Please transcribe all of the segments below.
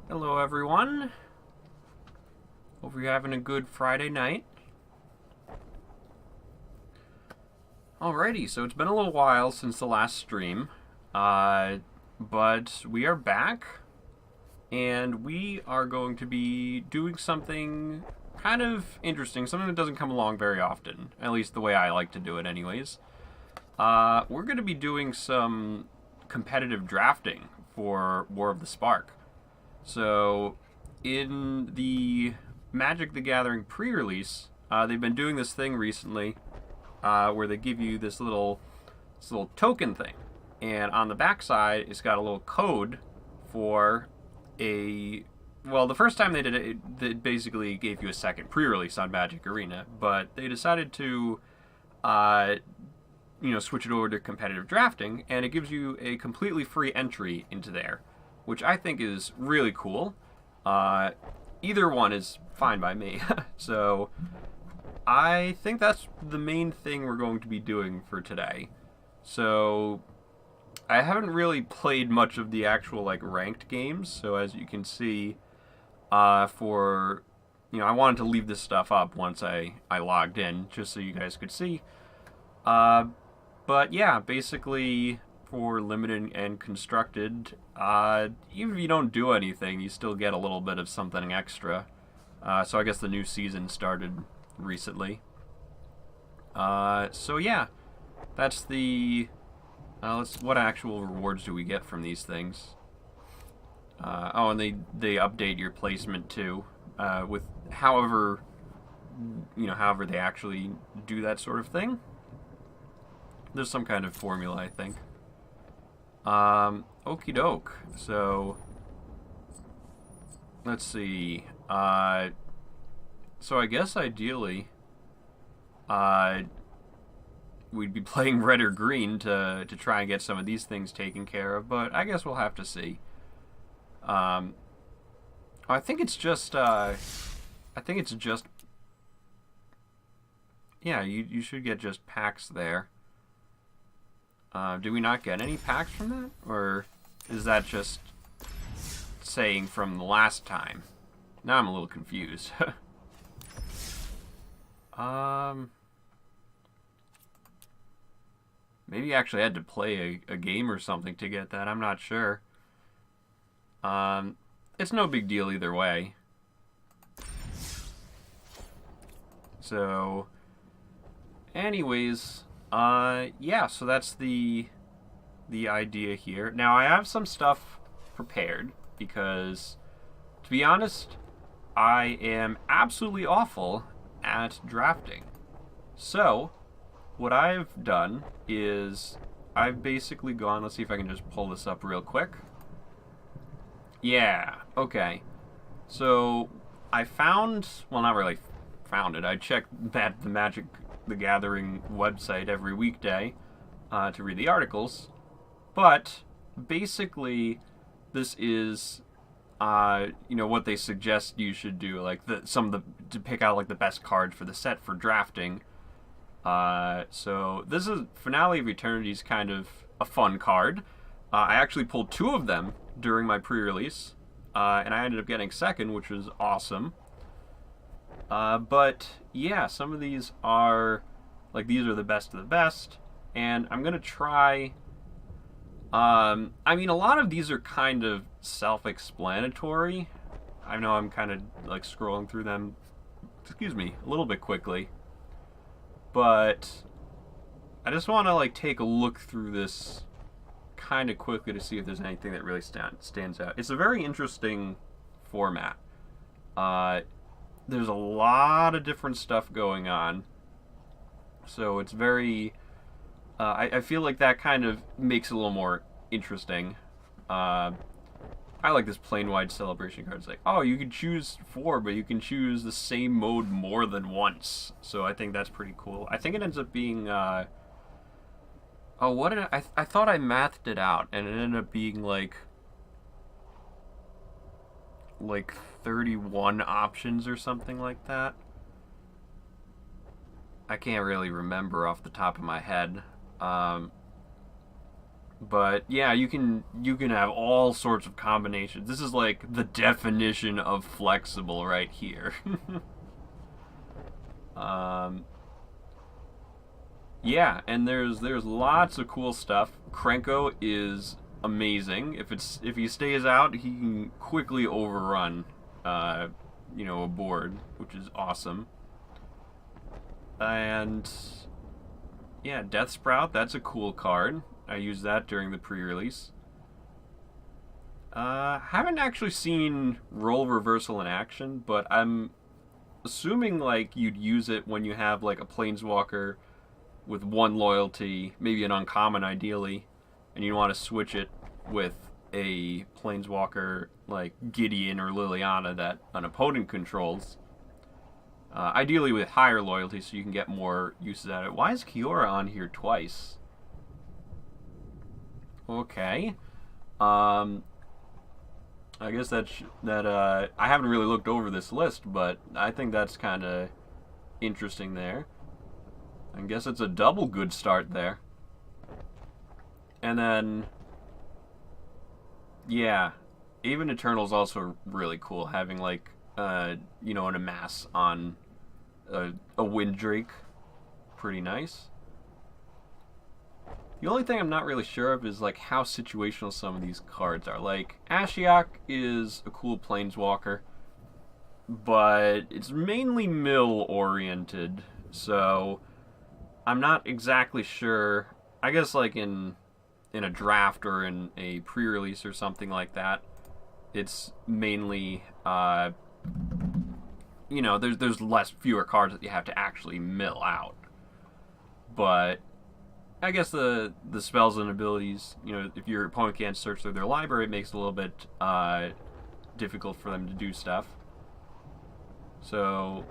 Hello everyone. Hope you're having a good Friday night. Alrighty, so it's been a little while since the last stream, but we are back, and we are going to be doing something kind of interesting, something that doesn't come along very often, at least the way I like to do it anyways. We're going to be doing some competitive drafting for War of the Spark. So, in the Magic the Gathering pre-release, they've been doing this thing recently where they give you this little token thing. And on the backside, it's got a little code for a... Well, the first time they did it, they basically gave you a second pre-release on Magic Arena. But they decided to, switch it over to competitive drafting, and it gives you a completely free entry into there, which I think is really cool. Either one is fine by me. So I think that's the main thing we're going to be doing for today. So I haven't really played much of the actual ranked games, so as you can see, I wanted to leave this stuff up once I logged in, just so you guys could see. But yeah, basically for limited and constructed, even if you don't do anything, you still get a little bit of something extra. So I guess the new season started recently. So yeah, that's the... what actual rewards do we get from these things? And they update your placement too, with however they actually do that sort of thing. There's some kind of formula, I think. Okie doke. So, let's see. So I guess ideally, we'd be playing red or green to try and get some of these things taken care of, but I guess we'll have to see. I think it's just, yeah, you should get just packs there. Did we not get any packs from that? Or is that just saying from the last time? Now I'm a little confused. Maybe I actually had to play a game or something to get that. I'm not sure. It's no big deal either way. So, anyways... yeah, so that's the idea here. Now, I have some stuff prepared because, to be honest, I am absolutely awful at drafting. So, what I've done is I've basically gone... Let's see if I can just pull this up real quick. Yeah, okay. So, I found... Well, not really found it. I checked the Magic the Gathering website every weekday to read the articles, but basically this is what they suggest you should do, to pick out the best cards for the set for drafting. So this is Finale of Eternity is kind of a fun card. I actually pulled two of them during my pre-release, and I ended up getting second, which was awesome. But yeah, some of these are these are the best of the best, and I'm gonna try. I mean, a lot of these are kind of self-explanatory. I know I'm kind of scrolling through them, excuse me, a little bit quickly, but I just want to take a look through this kind of quickly to see if there's anything that really stands out. It's a very interesting format. There's a lot of different stuff going on, so it's very... I feel like that kind of makes it a little more interesting. I like this plain-wide celebration card. It's oh, you can choose 4, but you can choose the same mode more than once. So I think that's pretty cool. I think it ends up being... oh, what did I thought I mathed it out, and it ended up being like 31 options or something like that. I can't really remember off the top of my head. But yeah, you can have all sorts of combinations. This is like the definition of flexible right here. Yeah, and there's lots of cool stuff. Krenko is amazing. If he stays out, he can quickly overrun, a board, which is awesome. And yeah, Death Sprout, that's a cool card. I used that during the pre-release. Haven't actually seen Role Reversal in action, but I'm assuming like you'd use it when you have like a Planeswalker with 1 loyalty, maybe an uncommon ideally, and you want to switch it with a Planeswalker like Gideon or Liliana that an opponent controls. Ideally with higher loyalty so you can get more uses out of it. Why is Kiora on here twice? Okay. I guess I haven't really looked over this list, but I think that's kind of interesting there. I guess it's a double good start there. And then, yeah, even Eternal's also really cool, having like, an amass on a Windrake. Pretty nice. The only thing I'm not really sure of is like how situational some of these cards are. Like, Ashiok is a cool Planeswalker, but it's mainly mill-oriented, so I'm not exactly sure. I guess like in a draft or in a pre-release or something like that, it's mainly there's fewer cards that you have to actually mill out. But I guess the spells and abilities, if your opponent can't search through their library, it makes it a little bit difficult for them to do stuff. So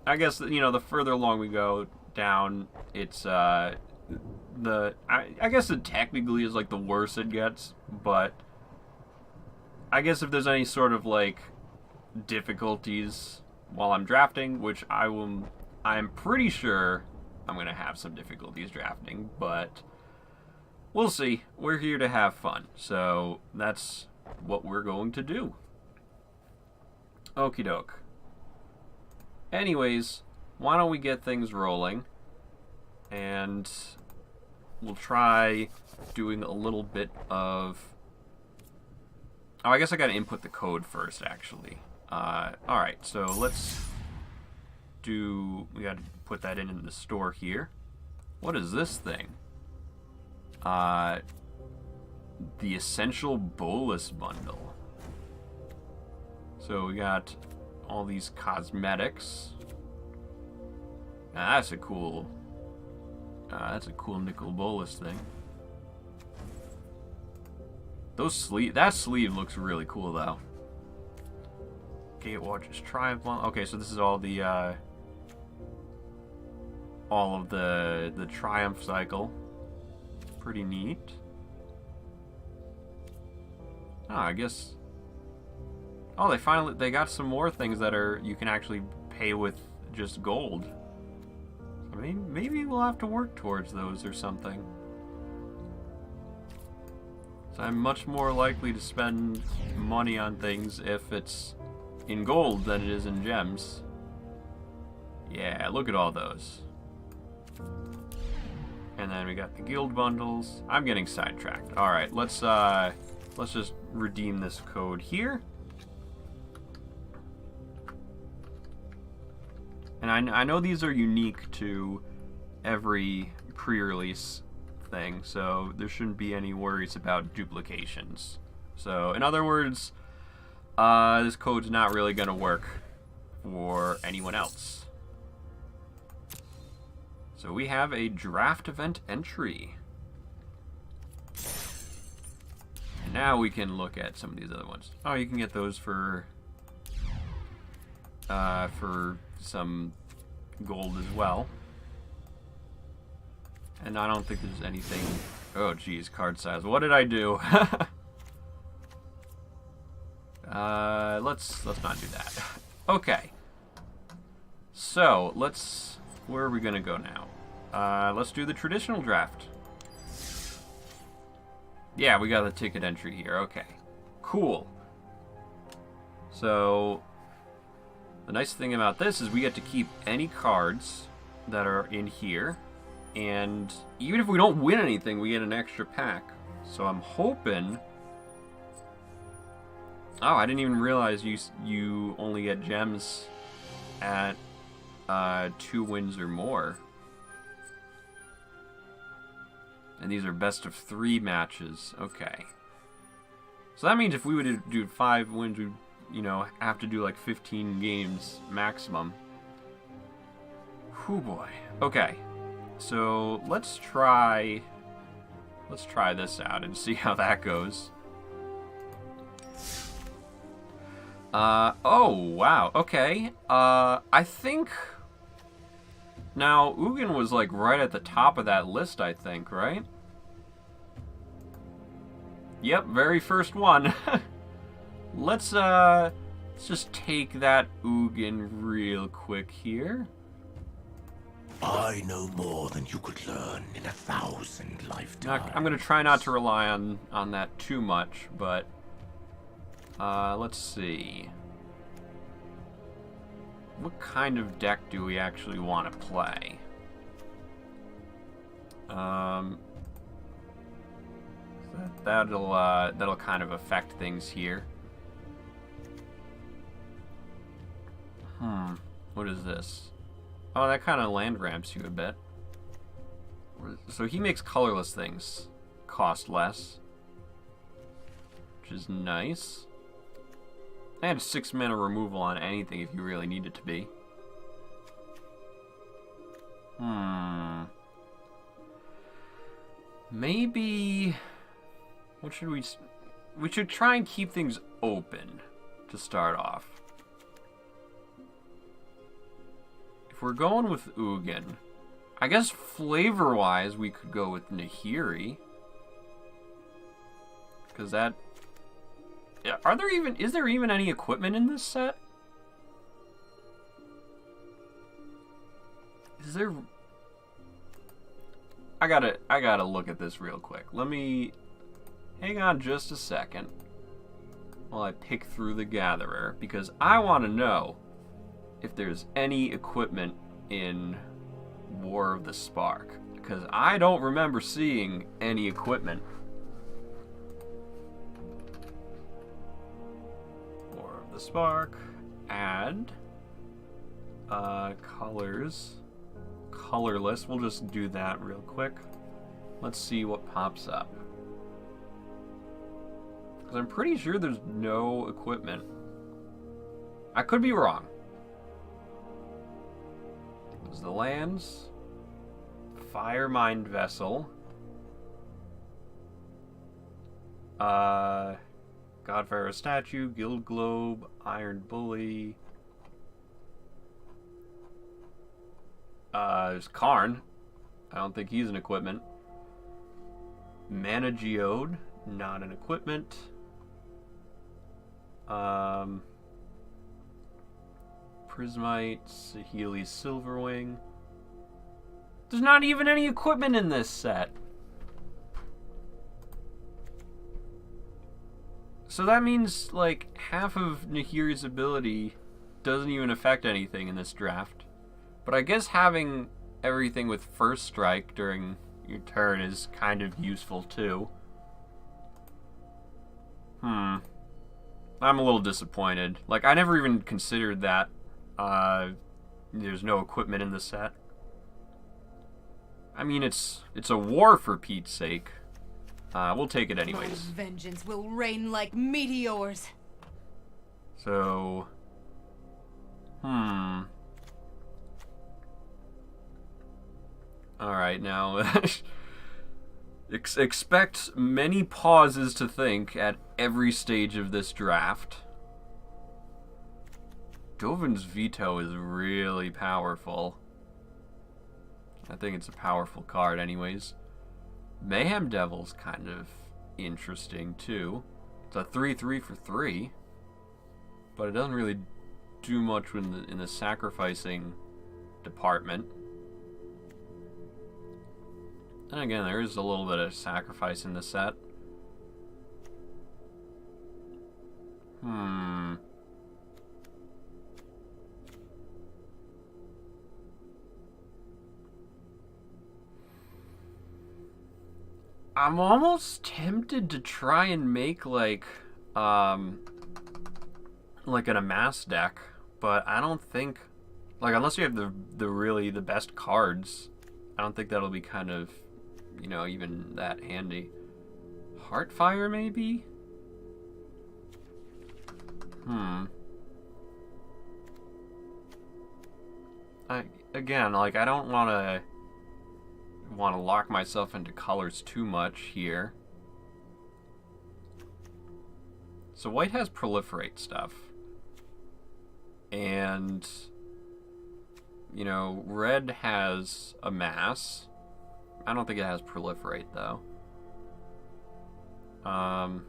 I guess the further along we go down, it's I guess it technically is like the worse it gets, but I guess if there's any sort of like difficulties while I'm drafting, which I'm pretty sure I'm going to have some difficulties drafting, but we'll see. We're here to have fun, so that's what we're going to do. Okie doke. Anyways, why don't we get things rolling, and we'll try doing a little bit of... Oh, I guess I got to input the code first, actually. Alright, so let's do... We got to put that in the store here. What is this thing? The Essential Bolus Bundle. So we got all these cosmetics. Now that's a cool nickel bolus thing. That sleeve looks really cool though. Gatewatchers Triumph. Okay, so this is all of the Triumph cycle. Pretty neat. Oh, I guess. Oh, they got some more things that you can actually pay with just gold. I mean, maybe we'll have to work towards those or something. So I'm much more likely to spend money on things if it's in gold than it is in gems. Yeah, look at all those. And then we got the guild bundles. I'm getting sidetracked. All right, let's just redeem this code here. And I know these are unique to every pre-release thing, so there shouldn't be any worries about duplications. So, in other words, this code's not really going to work for anyone else. So we have a draft event entry. And now we can look at some of these other ones. Oh, you can get those for some gold as well. And I don't think there's anything... Oh, geez, card size. What did I do? Let's not do that. Okay. So, where are we gonna go now? Let's do the traditional draft. Yeah, we got the ticket entry here. Okay. Cool. So, the nice thing about this is we get to keep any cards that are in here. And even if we don't win anything, we get an extra pack. So I'm hoping... Oh, I didn't even realize you only get gems at 2 wins or more. And these are best of 3 matches. Okay. So that means if we would do 5 wins, we'd, you know, have to do like 15 games maximum. Whew, boy. Okay. So let's try this out and see how that goes. Oh, wow. Okay. I think... Now, Ugin was, like, right at the top of that list, I think, right? Yep, very first one. Let's just take that Ugin real quick here. I know more than you could learn in 1,000 lifetimes. I'm gonna try not to rely on that too much, but... let's see. What kind of deck do we actually want to play? That'll kind of affect things here. What is this? Oh, that kind of land ramps you a bit. So he makes colorless things cost less, which is nice. And 6 mana removal on anything if you really need it to be. Maybe... What should we... We should try and keep things open to start off. If we're going with Ugin, I guess flavor-wise we could go with Nahiri. Because that... Is there even any equipment in this set? Is there... I gotta look at this real quick. Let me... Hang on just a second while I pick through the Gatherer, because I want to know if there's any equipment in War of the Spark, because I don't remember seeing any equipment. War of the Spark, add, colors, colorless, we'll just do that real quick. Let's see what pops up. Because I'm pretty sure there's no equipment. I could be wrong. There's the lands. Fire Mind Vessel. Godfire Statue, Guild Globe, Iron Bully. There's Karn. I don't think he's an equipment. Mana Geode, not an equipment. Prismite, Sahili Silverwing. There's not even any equipment in this set. So that means, like, half of Nahiri's ability doesn't even affect anything in this draft. But I guess having everything with First Strike during your turn is kind of useful, too. I'm a little disappointed. Like, I never even considered that there's no equipment in the set. I mean, it's a war, for Pete's sake. We'll take it anyways. Vengeance will rain like meteors. So, Alright, now, expect many pauses to think at every stage of this draft. Dovin's Veto is really powerful. I think it's a powerful card anyways. Mayhem Devil's kind of interesting too. It's a 3/3 for 3. But it doesn't really do much in the sacrificing department. And again, there is a little bit of sacrifice in the set. Hmm. I'm almost tempted to try and make like an amass deck, but I don't think, like, unless you have the really the best cards, I don't think that'll be kind of, you know, even that handy. Heartfire maybe? Again, like, I don't want to lock myself into colors too much here. So white has proliferate stuff. And, you know, red has amass. I don't think it has proliferate, though. Yeah,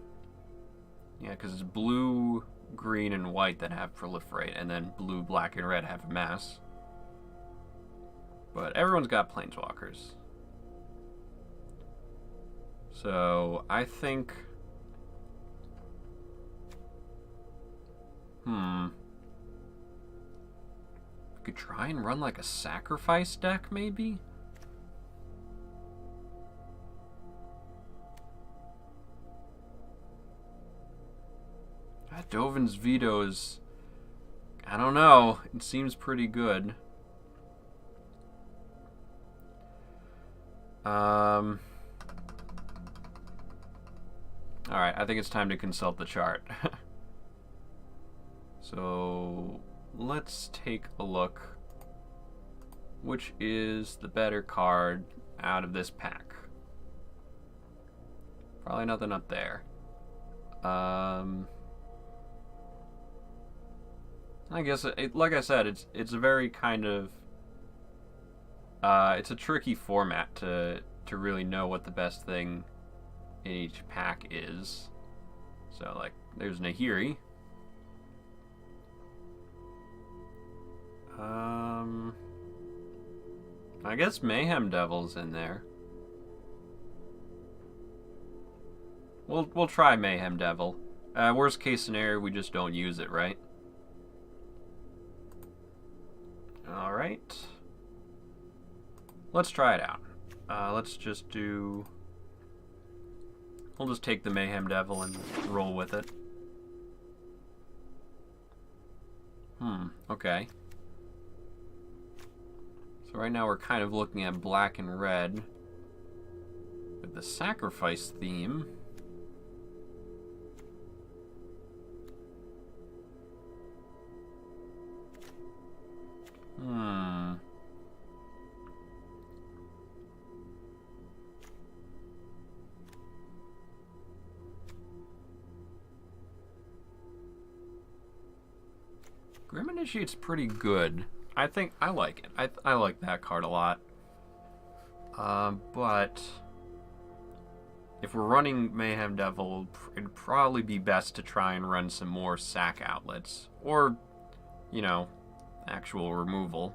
because it's blue, green, and white that have proliferate, and then blue, black, and red have amass. But everyone's got planeswalkers. So, I think... We could try and run like a sacrifice deck, maybe? Dovin's Veto is... I don't know. It seems pretty good. Alright, I think it's time to consult the chart. So, let's take a look. Which is the better card out of this pack? Probably nothing up there. I guess, like I said, it's a very kind of... it's a tricky format to really know what the best thing in each pack is. So, like, there's Nahiri. I guess Mayhem Devil's in there. We'll try Mayhem Devil. Worst case scenario, we just don't use it, right? Alright. Let's try it out. Let's just do... We'll just take the Mayhem Devil and roll with it. Okay. So right now we're kind of looking at black and red with the sacrifice theme. Grim Initiate's pretty good. I think I like it. I like that card a lot. But if we're running Mayhem Devil, it'd probably be best to try and run some more sack outlets. Or, you know, actual removal.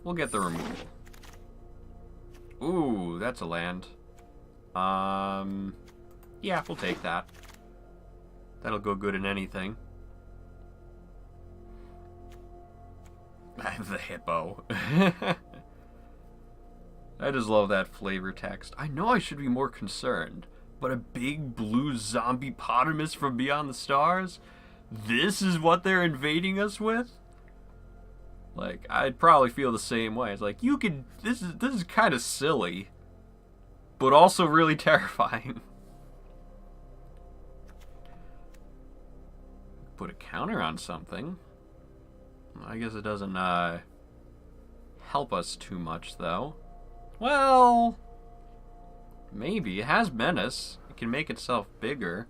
We'll get the removal. Ooh, that's a land. Yeah, we'll take that. That'll go good in anything. I have the hippo. I just love that flavor text. I know I should be more concerned, but a big blue zombie potamus from beyond the stars? This is what they're invading us with? Like, I'd probably feel the same way. It's like, you could... This is kind of silly, but also really terrifying. Put a counter on something. I guess it doesn't help us too much, though. Well, maybe. It has menace. It can make itself bigger.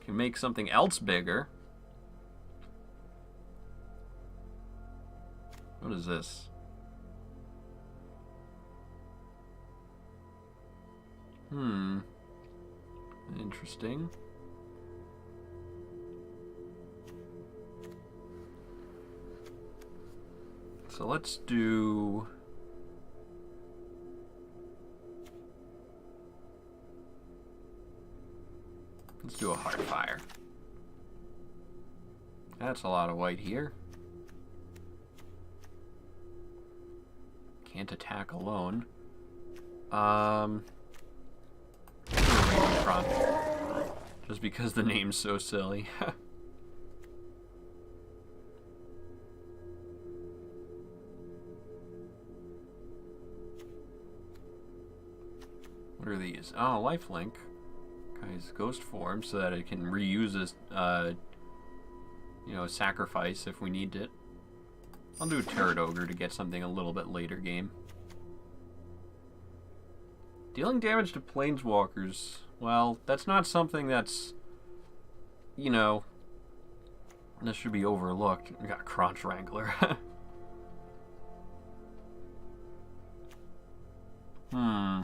It can make something else bigger. What is this? Interesting. So let's do... Let's do a Heartfire. That's a lot of white here. Can't attack alone. Just because the name's so silly. What are these? Oh, lifelink. Kai's ghost form so that it can reuse this, you know, sacrifice if we need it. I'll do a Turret Ogre to get something a little bit later game. Dealing damage to planeswalkers. Well, that's not something that's, you know, this should be overlooked. We got Kronch Wrangler. Hmm.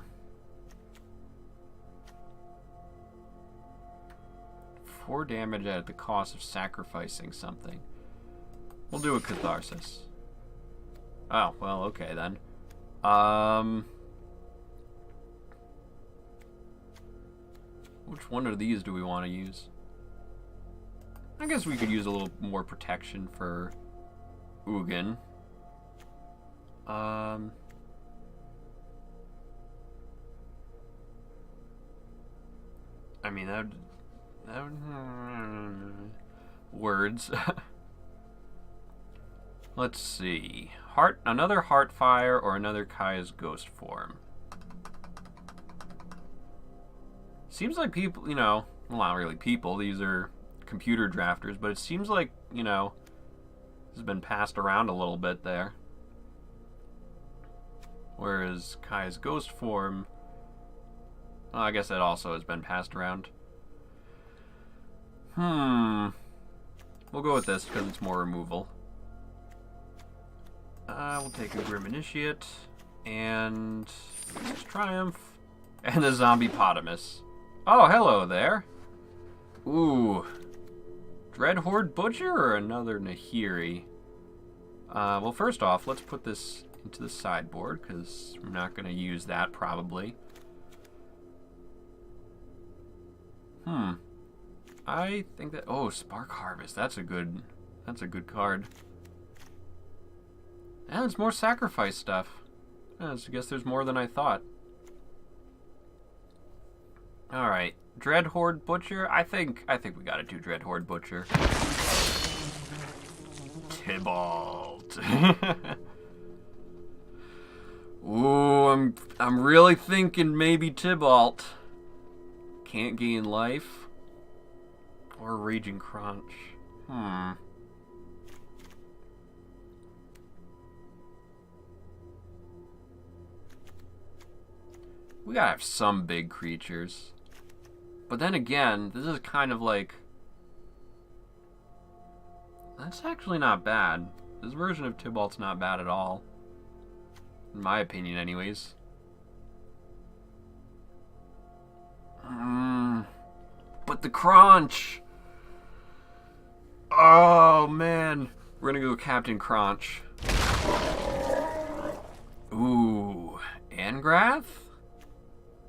4 damage at the cost of sacrificing something. We'll do a Catharsis. Oh, well, okay then. Which one of these do we want to use? I guess we could use a little more protection for Ugin. I mean, that words. Let's see. Another Heartfire or another Kaya's ghost form. Seems like people, you know, well, not really people, these are computer drafters, but it seems like, you know, this has been passed around a little bit there. Whereas Kaya's ghost form, well, I guess that also has been passed around. We'll go with this because it's more removal. We'll take a Grim Initiate and Triumph and the Zombie-potamus. Oh, hello there. Ooh. Dreadhorde Butcher or another Nahiri? Well, first off, let's put this into the sideboard because we're not going to use that probably. I think that... Oh, Spark Harvest. That's a good card. And it's more sacrifice stuff. I guess there's more than I thought. Alright. Dreadhorde Butcher? I think we gotta do Dreadhorde Butcher. Tybalt. Ooh, I'm really thinking maybe Tybalt. Can't gain life. Or Raging Kronch. We gotta have some big creatures. But then again, this is kind of like... That's actually not bad. This version of Tybalt's not bad at all. In my opinion, anyways. But the Kronch! Oh, man. We're gonna go Kaptain Kronch. Ooh. Angrath?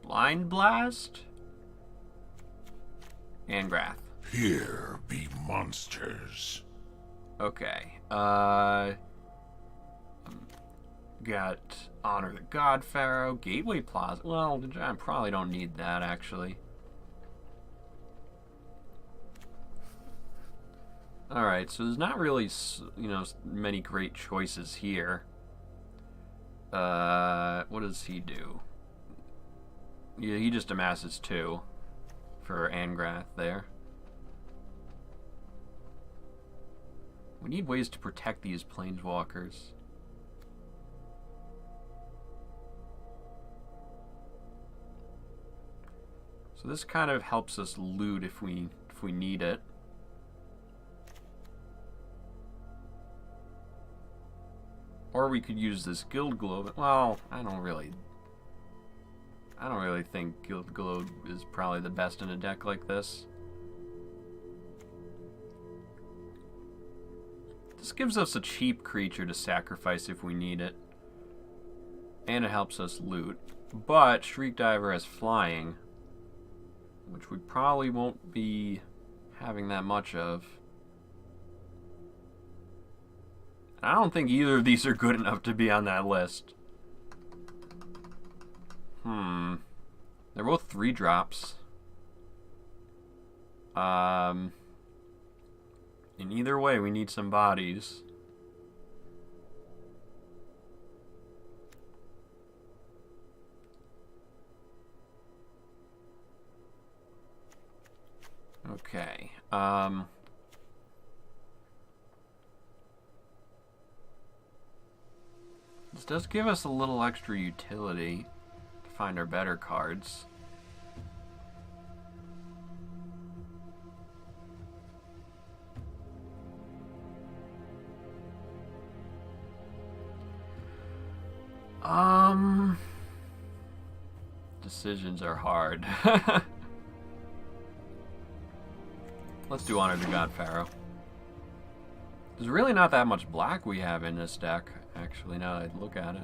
Blind Blast? Angrath. Here be monsters. Okay. Got Honor the God Pharaoh, Gateway Plaza. Well, I probably don't need that, actually. Alright, so there's not really, you know, many great choices here. What does he do? Yeah, he just amasses 2 for Angrath there. We need ways to protect these planeswalkers. So this kind of helps us loot if we need it. Or we could use this Guild Globe. Well, I don't really think Guild Globe is probably the best in a deck like this. This gives us a cheap creature to sacrifice if we need it. And it helps us loot. But Shriek Diver has flying. which we probably won't be having that much of. I don't think either of these are good enough to be on that list. They're both 3-drops. In either way, we need some bodies. Okay. This does give us a little extra utility to find our better cards. Decisions are hard. Let's do Honor to God Pharaoh. There's really not that much black we have in this deck, actually, now that I look at it.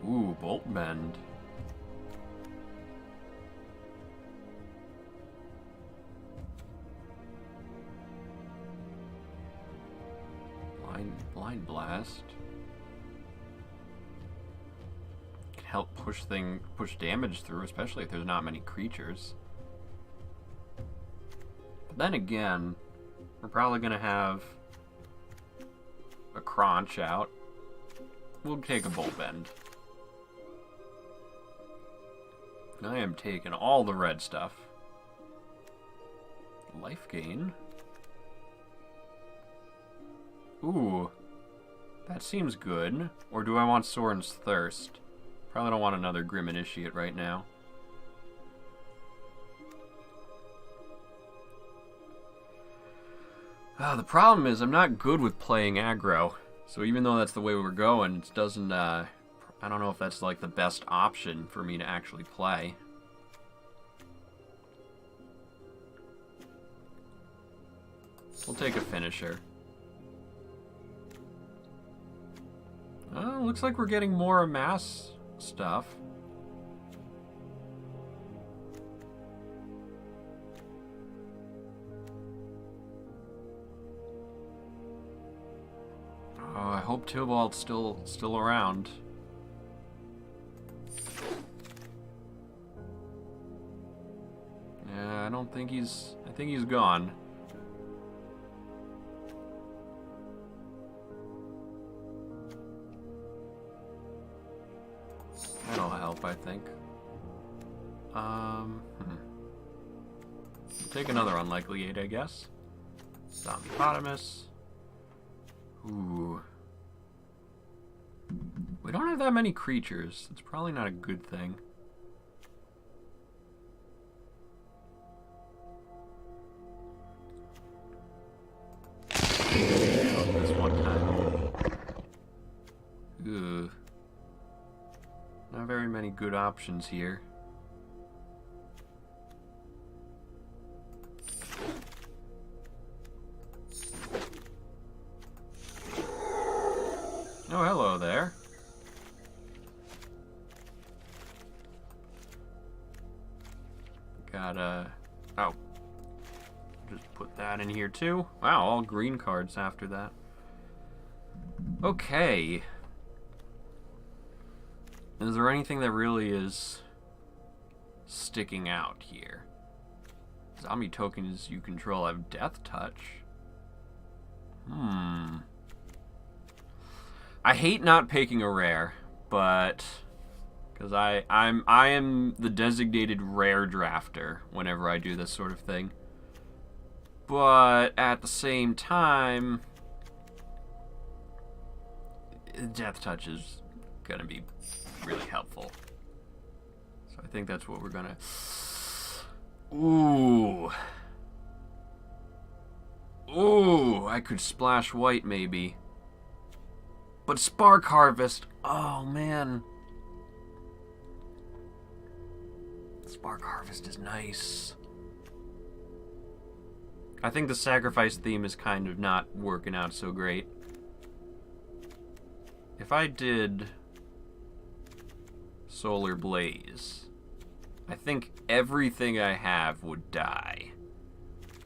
Ooh, Bolt Bend. Blind Blast. Can help push damage through, especially if there's not many creatures. But then again, we're probably gonna have a Kronch out. We'll take a Bolt Bend. I am taking all the red stuff. Life gain. Ooh. That seems good. Or do I want Sorin's Thirst? Probably don't want another Grim Initiate right now. The problem is I'm not good with playing aggro. So even though that's the way we're going, it doesn't, I don't know if that's like the best option for me to actually play. We'll take a finisher. Looks like we're getting more amass stuff. Oh, I hope Tybalt's still around. Yeah, I think he's gone. That'll help, I think. We'll take another Unlikely 8, I guess. Zombiepotamus. Ooh. We don't have that many creatures. It's probably not a good thing. This one time. Ugh. Not very many good options here. Oh, hello there. Got oh. Just put that in here too. Wow, all green cards after that. Okay. Is there anything that really is sticking out here? Zombie tokens you control have Death Touch. I hate not picking a rare, but because I am the designated rare drafter whenever I do this sort of thing. But at the same time, Death Touch is gonna be really helpful. So I think that's what we're gonna. Ooh. Ooh, I could splash white maybe. But Spark Harvest, oh man. Spark Harvest is nice. I think the sacrifice theme is kind of not working out so great. If I did Solar Blaze, I think everything I have would die.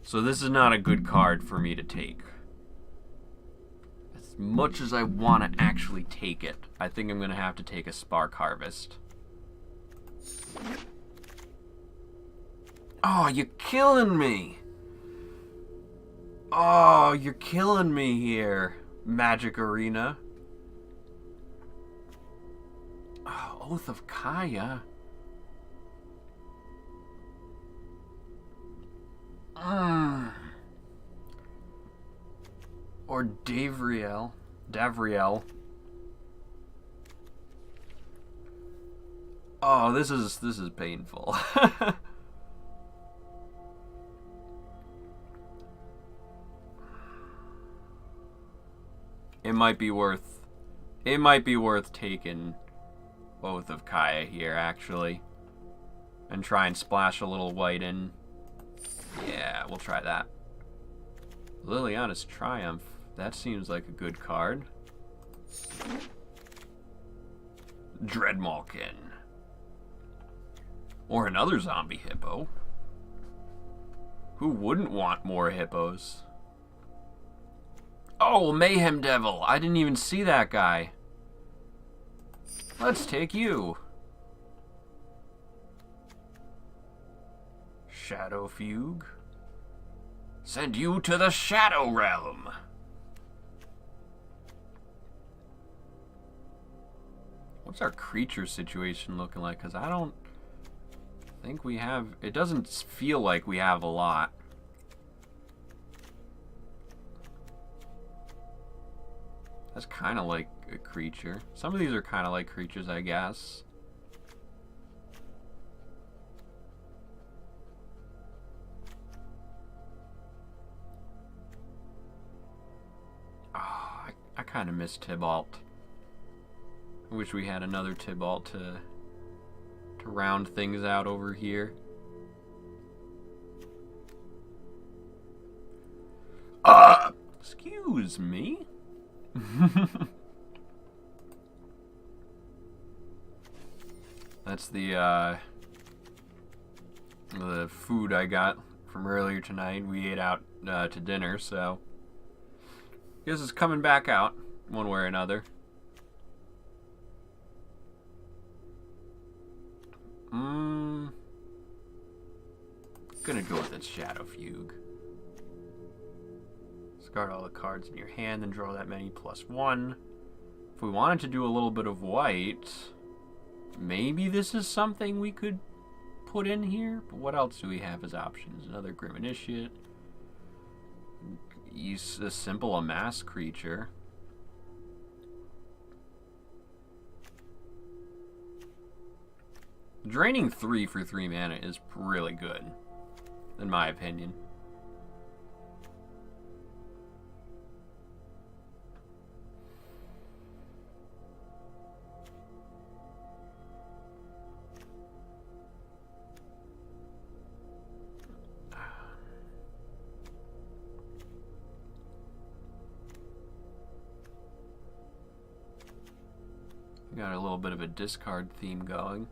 So this is not a good card for me to take. As much as I want to actually take it, I think I'm going to have to take a Spark Harvest. Oh, you're killing me! Oh, you're killing me here, Magic Arena. Oh, Oath of Kaya. Or Davriel. Oh, this is painful. It might be worth taking Oath of Kaya here, actually. And try and splash a little white in. Yeah, we'll try that. Liliana's Triumph. That seems like a good card. Dreadmalkin. Or another zombie hippo. Who wouldn't want more hippos? Oh, Mayhem Devil. I didn't even see that guy. Let's take you. Shadow Fugue. Send you to the Shadow Realm. What's our creature situation looking like? Because I don't think we have... It doesn't feel like we have a lot. That's kind of like a creature. Some of these are kind of like creatures, I guess. Oh, I kind of miss Tybalt. I wish we had another Tybalt to round things out over here. Excuse me? That's the food I got from earlier tonight. We ate out to dinner, so I guess it's coming back out one way or another. Gonna go with its Shadow Fugue. Discard all the cards in your hand, then draw that many +1. If we wanted to do a little bit of white, maybe this is something we could put in here. But what else do we have as options? Another Grim Initiate. Use a simple Amass creature. Draining 3 for 3 mana is really good, in my opinion. Got a little bit of a discard theme going.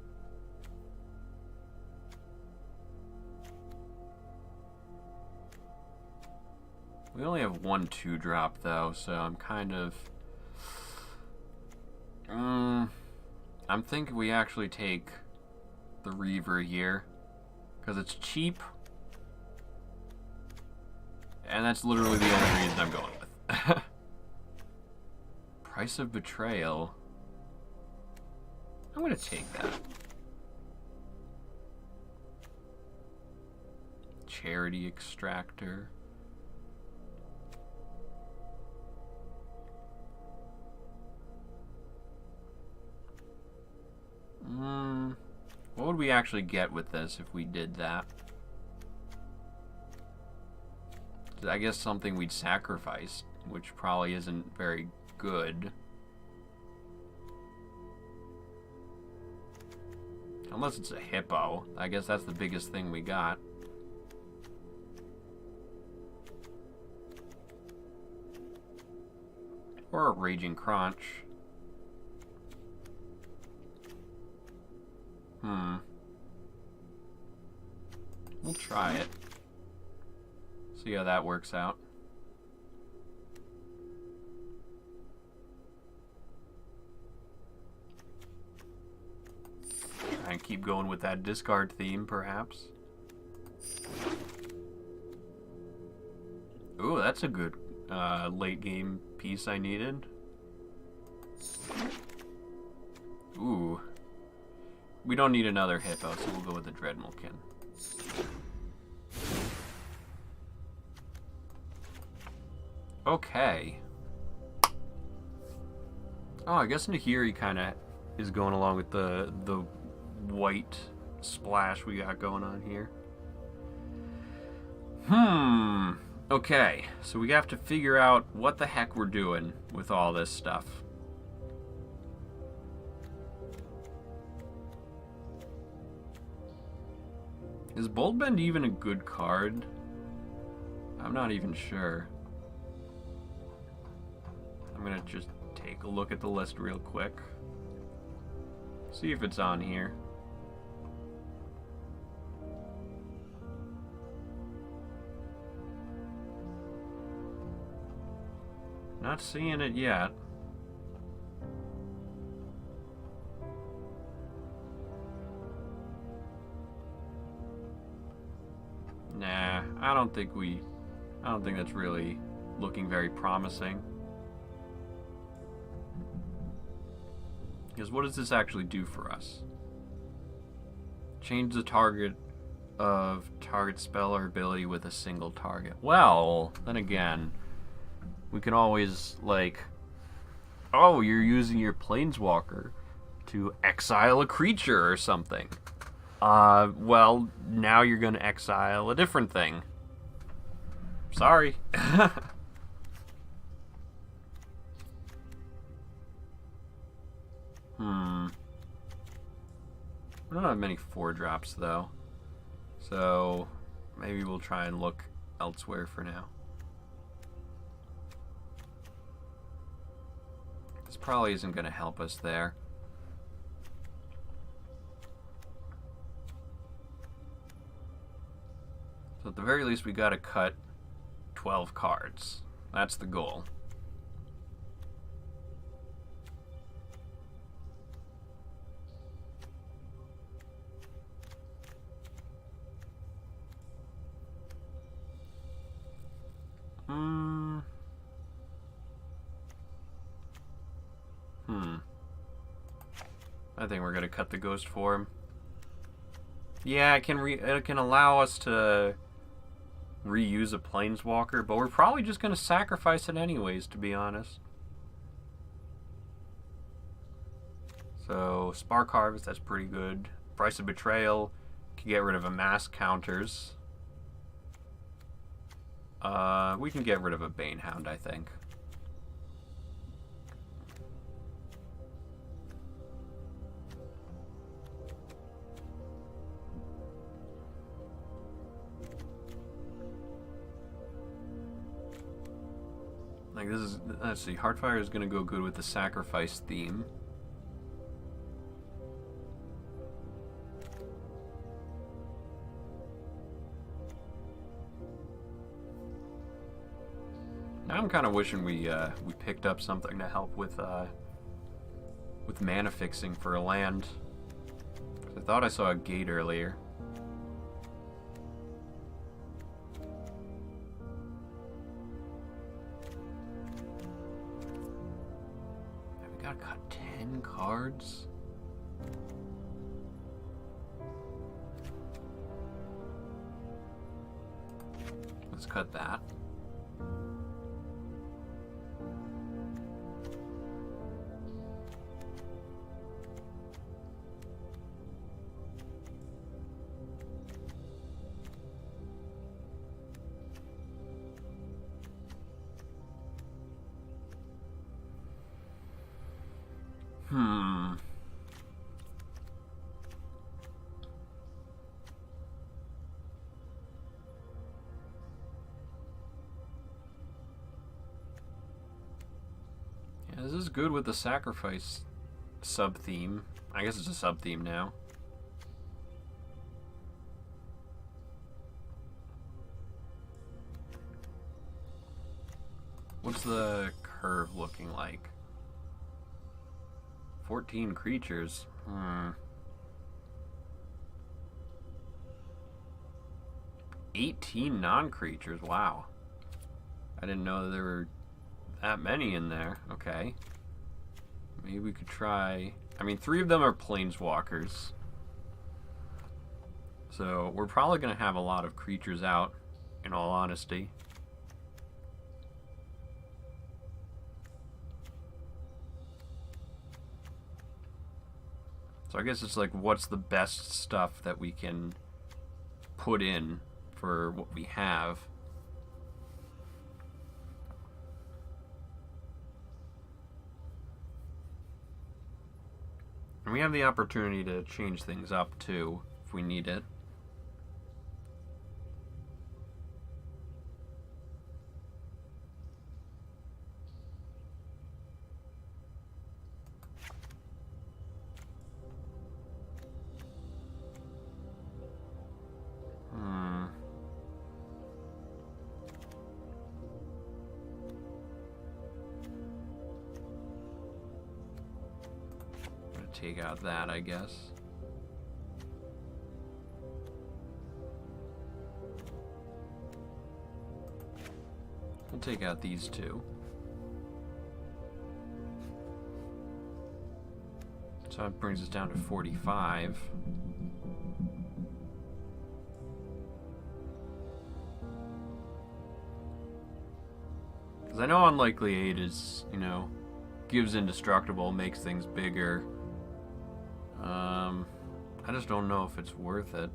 We only have one 2-drop though, so I'm kind of... I'm thinking we actually take the Reaver here, because it's cheap. And that's literally the only reason I'm going with. Price of Betrayal. I'm going to take that. Charity Extractor. What would we actually get with this if we did that? I guess something we'd sacrifice, which probably isn't very good. Unless it's a hippo. I guess that's the biggest thing we got. Or a Raging Kronch. We'll try it. See how that works out. Try and keep going with that discard theme, perhaps. Ooh, that's a good late game piece I needed. Ooh. We don't need another hippo, so we'll go with the Dreadmulkin. Okay. Oh, I guess Nahiri kind of is going along with the white splash we got going on here. Okay, so we have to figure out what the heck we're doing with all this stuff. Is Boldbend even a good card? I'm not even sure. I'm gonna just take a look at the list real quick. See if it's on here. Not seeing it yet. Nah, I don't think that's really looking very promising. Because what does this actually do for us? Change the target of target spell or ability with a single target. Well, then again, we can always, like, oh, you're using your Planeswalker to exile a creature or something. Well, now you're gonna exile a different thing. Sorry. We don't have many 4-drops, though. So, maybe we'll try and look elsewhere for now. This probably isn't going to help us there. So at the very least, we got to cut 12 cards. That's the goal. I think we're gonna cut the ghost form. Yeah, it can allow us to reuse a planeswalker, but we're probably just gonna sacrifice it anyways, to be honest. So Spark Harvest, that's pretty good. Price of Betrayal can get rid of a mass counters. We can get rid of a Banehound, I think. Like, this is, let's see, Heartfire is going to go good with the sacrifice theme. Now I'm kind of wishing we picked up something to help with mana fixing for a land. 'Cause I thought I saw a gate earlier. Gotta cut 10 cards? Let's cut that. Yeah, this is good with the sacrifice sub-theme. I guess it's a sub-theme now. What's the curve looking like? 14 creatures. 18 non-creatures. Wow. I didn't know there were that many in there. Okay. Maybe we could try... I mean, 3 of them are planeswalkers. So we're probably going to have a lot of creatures out, in all honesty. So I guess it's like, what's the best stuff that we can put in for what we have? And we have the opportunity to change things up, too, if we need it. Take out that, I guess. We'll take out these 2. So that brings us down to 45. Because I know Unlikely 8 is, you know, gives indestructible, makes things bigger. I just don't know if it's worth it.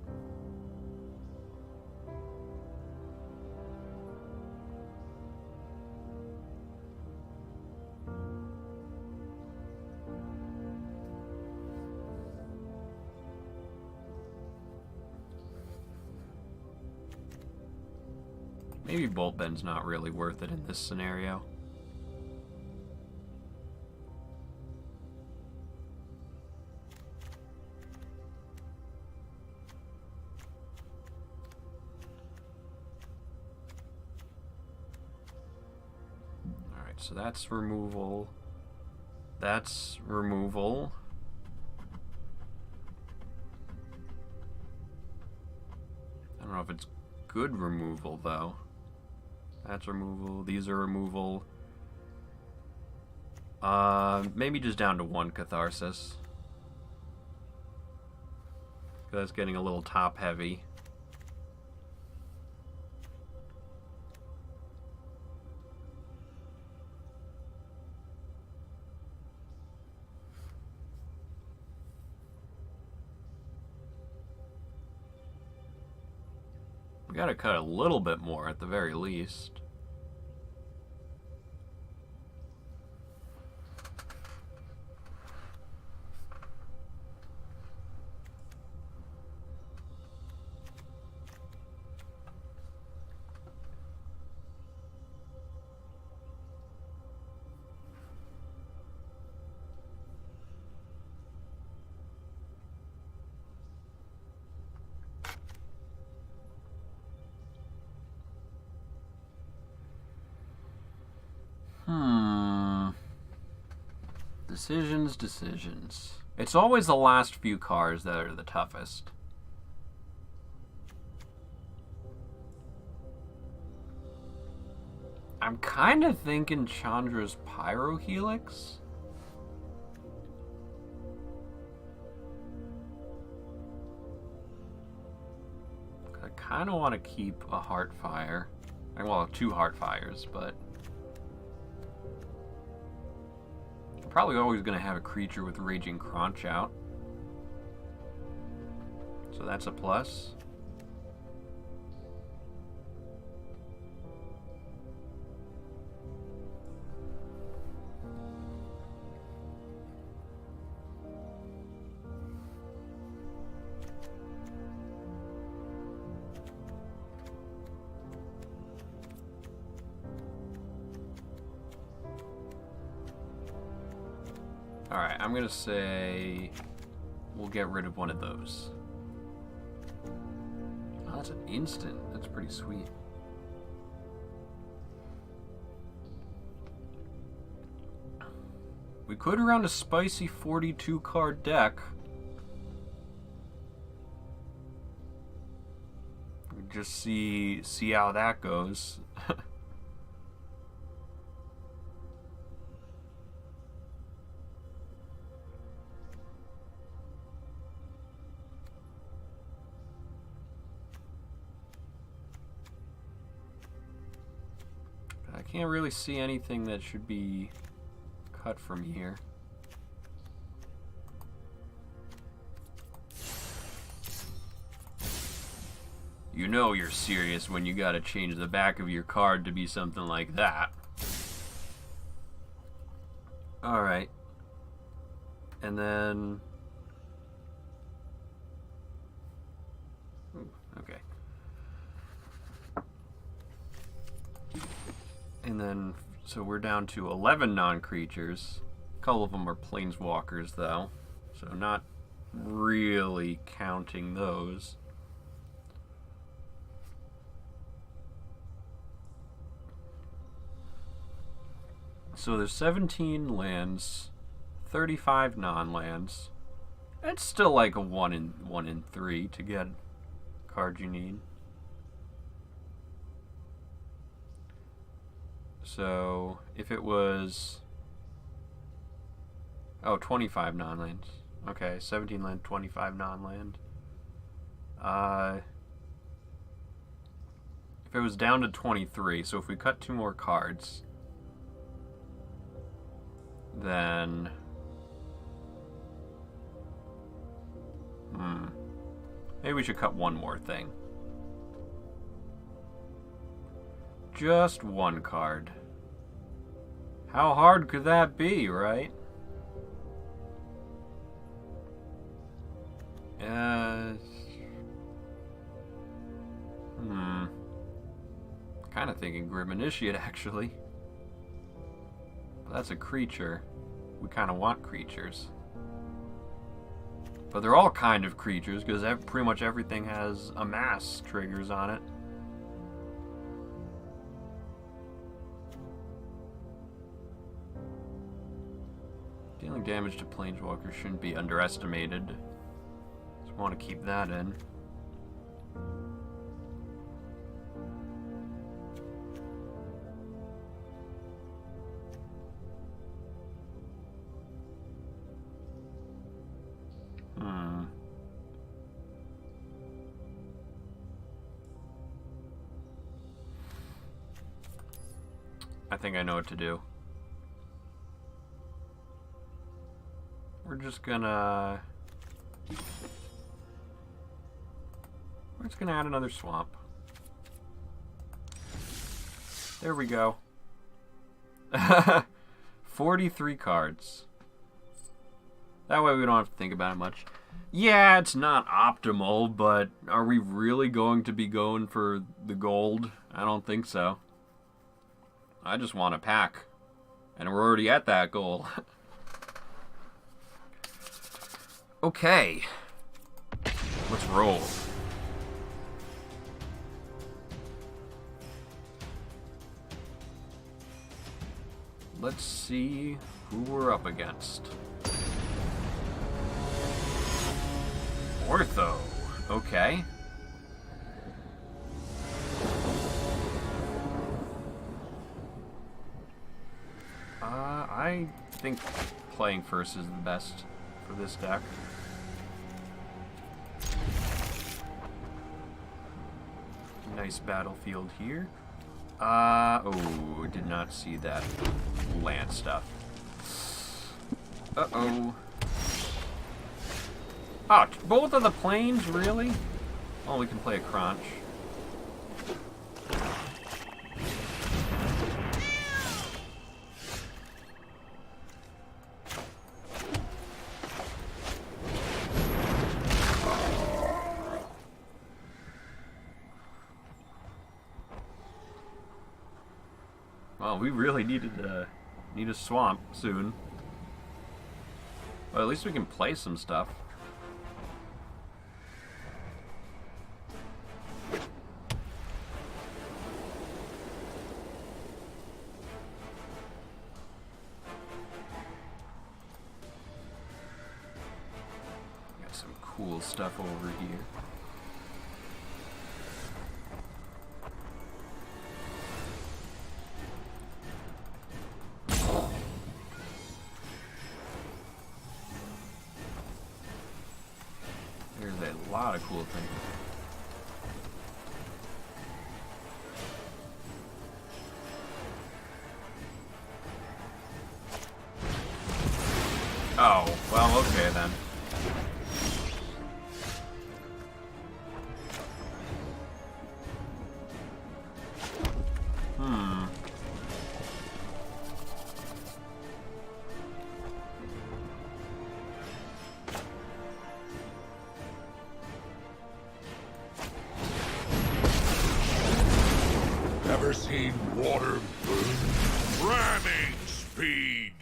Maybe Bolt Bend's not really worth it in this scenario. So that's removal. That's removal. I don't know if it's good removal, though. That's removal. These are removal. Maybe just down to 1 Catharsis. That's getting a little top-heavy. We gotta cut a little bit more at the very least. Decisions. It's always the last few cards that are the toughest. I'm kind of thinking Chandra's Pyrohelix. I kind of want to keep a Heartfire. Well, 2 Heartfires, but... probably always going to have a creature with Raging Kronch out. So that's a plus. Alright, I'm gonna say we'll get rid of one of those. Oh, that's an instant. That's pretty sweet. We could run a spicy 42 card deck. Just see how that goes. I can't really see anything that should be cut from here. You know you're serious when you gotta change the back of your card to be something like that. Alright. And then... Ooh, okay. And then, so we're down to 11 non-creatures. A couple of them are planeswalkers, though. So not really counting those. So there's 17 lands, 35 non-lands. That's still like a 1 in 3 to get cards you need. So if it was 25 non-lands. Okay, 17 land, 25 non-land. If it was down to 23, so if we cut 2 more cards, then maybe we should cut 1 more thing. Just 1 card. How hard could that be, right? Kind of thinking Grim Initiate, actually. But that's a creature. We kind of want creatures. But they're all kind of creatures, because pretty much everything has amass triggers on it. Dealing damage to planeswalkers shouldn't be underestimated. Just want to keep that in. I think I know what to do. We're just gonna add another swamp. There we go. 43 cards. That way we don't have to think about it much. Yeah, it's not optimal, but are we really going to be going for the gold? I don't think so. I just want a pack. And we're already at that goal. Okay. Let's roll. Let's see who we're up against. Ortho. Okay. I think playing first is the best for this deck. Nice battlefield here. Oh, did not see that land stuff. Uh-oh. Oh, both of the planes, really? Oh, we can play a Kronch. Well, we really need a swamp soon. Well, at least we can play some stuff. cool stuff over here. There's a lot of cool things. Oh, well, okay then. Ever seen water burn? Ramming speed!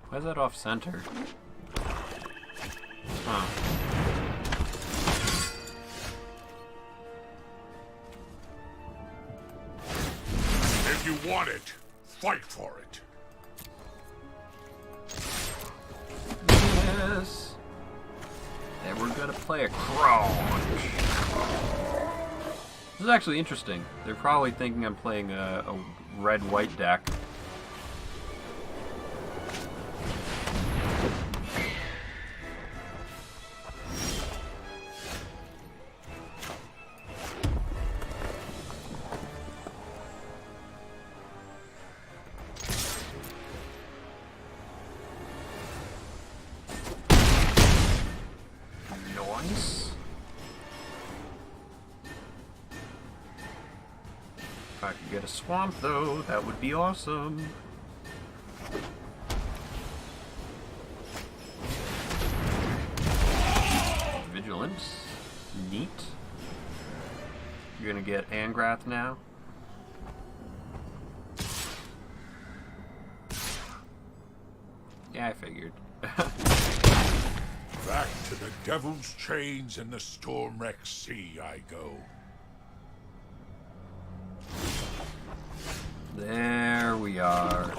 Why is that off center? Huh. If you want it, fight for it. Yes. And we're gonna play a Kronch. This is actually interesting. They're probably thinking I'm playing a red-white deck. Nice. If I could get a swamp, though, that would be awesome. Vigilance. Neat. You're gonna get Angrath now. Yeah, I figured. Back to the devil's chains and the storm-wrecked sea I go. There we are.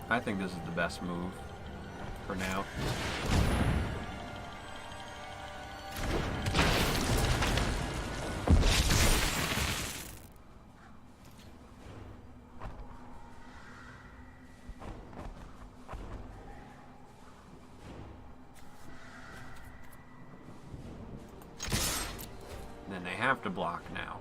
I think this is the best move for now. Then they have to block now.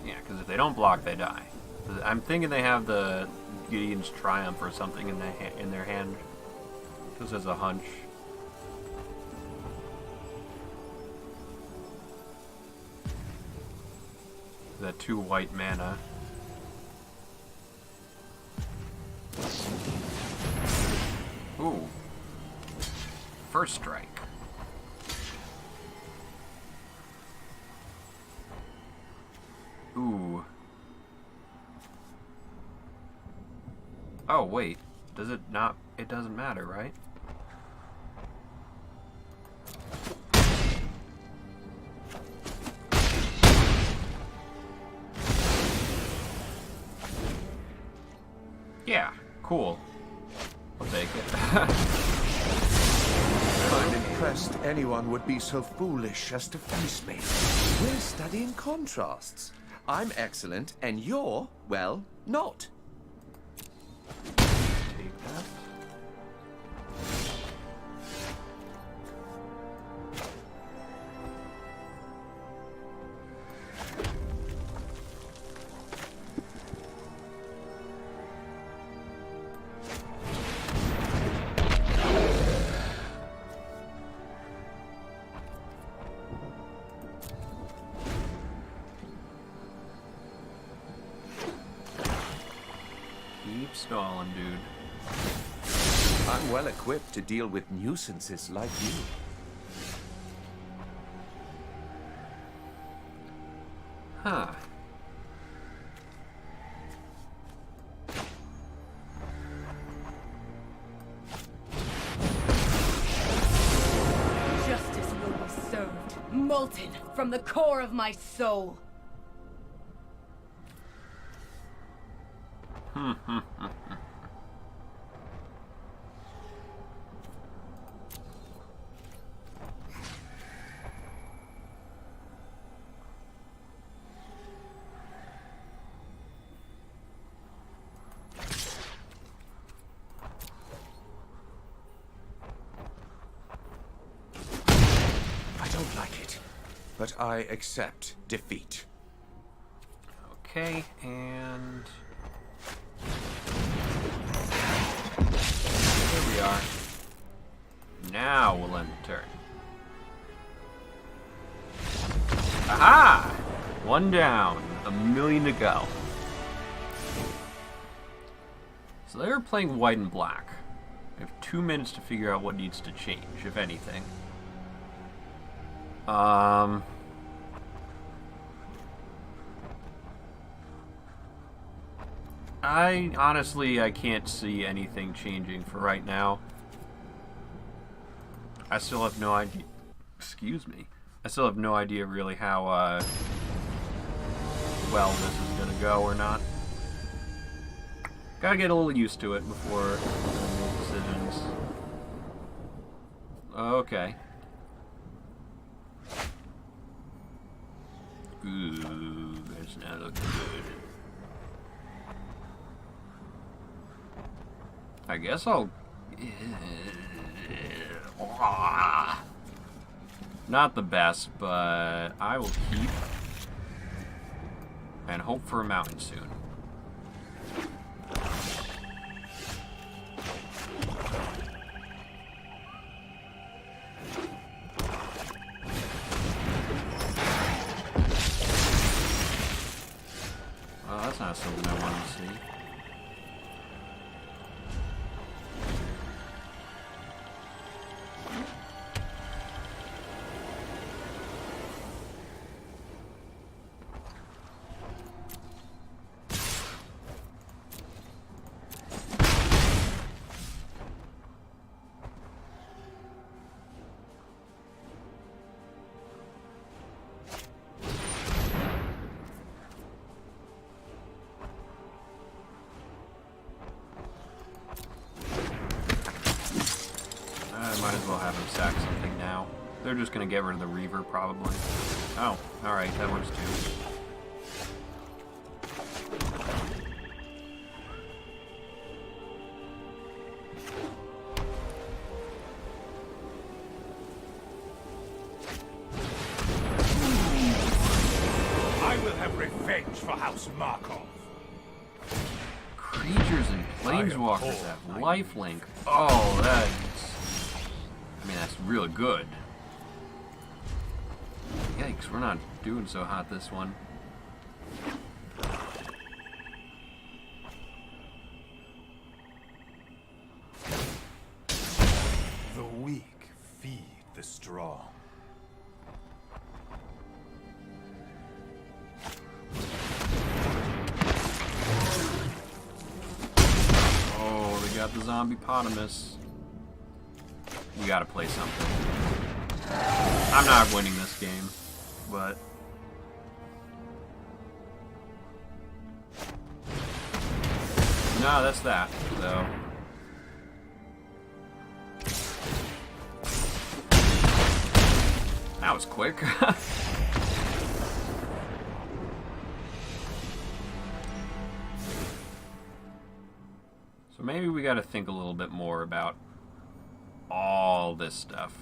Yeah, because if they don't block, they die. I'm thinking they have the Gideon's Triumph or something in their hand. Just as a hunch. That 2 white mana. Ooh. First strike. Ooh. Oh, wait. Does it not? It doesn't matter, right? Yeah, cool. I'll take it. I'm impressed anyone would be so foolish as to face me. We're studying contrasts. I'm excellent, and you're, well, not. Take that. Keep stalling, dude. I'm well equipped to deal with nuisances like you. Huh. Justice will be served, molten from the core of my soul. I don't like it, but I accept defeat. Okay, and here we are. Now we'll end the turn. Aha! One down, a million to go. So they're playing white and black. We have 2 minutes to figure out what needs to change, if anything. I can't see anything changing for right now. I still have no idea. Excuse me. I still have no idea really how well this is gonna go or not. Gotta get a little used to it before making decisions. Okay. Ooh, that's not looking good. I guess I'll... Not the best, but I will keep and hope for a mountain soon. Well, that's not something I wanted to see. Might as well have him sack something now. They're just gonna get rid of the Reaver, probably. Oh, alright, that works too. I will have revenge for House Markov. Creatures and planeswalkers have lifelink. Oh, that's... I mean, that's really good. Yikes, we're not doing so hot this one. The weak feed the strong. Oh, they got the zombie-potamus. We gotta play something. I'm not winning this game, but... No, that's that, so... That was quick. So maybe we gotta think a little bit more about all this stuff.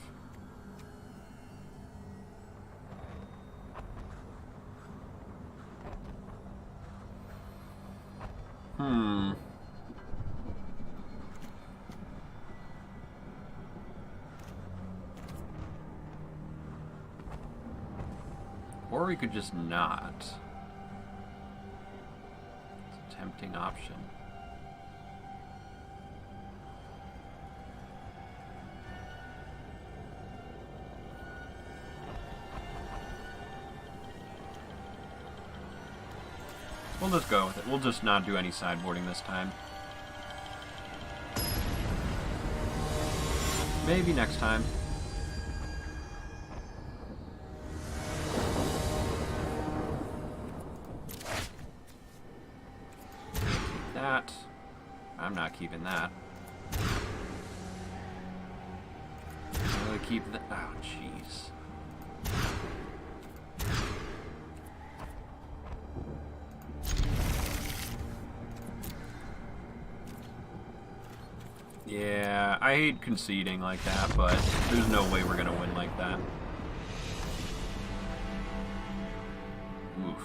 Or we could just not. It's a tempting option. We'll just go with it. We'll just not do any sideboarding this time. Maybe next time. That. I'm not keeping that. I'm gonna keep the. Oh, jeez. Yeah, I hate conceding like that, but there's no way we're gonna win like that. Oof.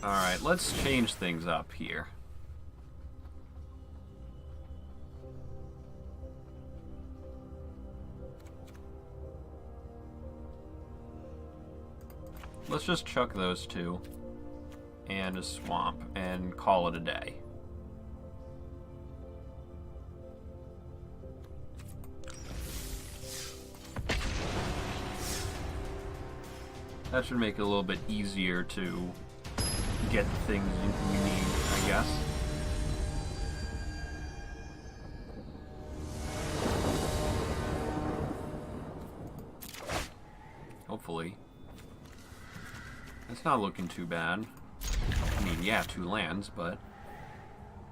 Alright, let's change things up here. Let's just chuck those two and a swamp and call it a day. That should make it a little bit easier to get the things we need, I guess. Hopefully. It's not looking too bad. I mean, yeah, 2 lands, but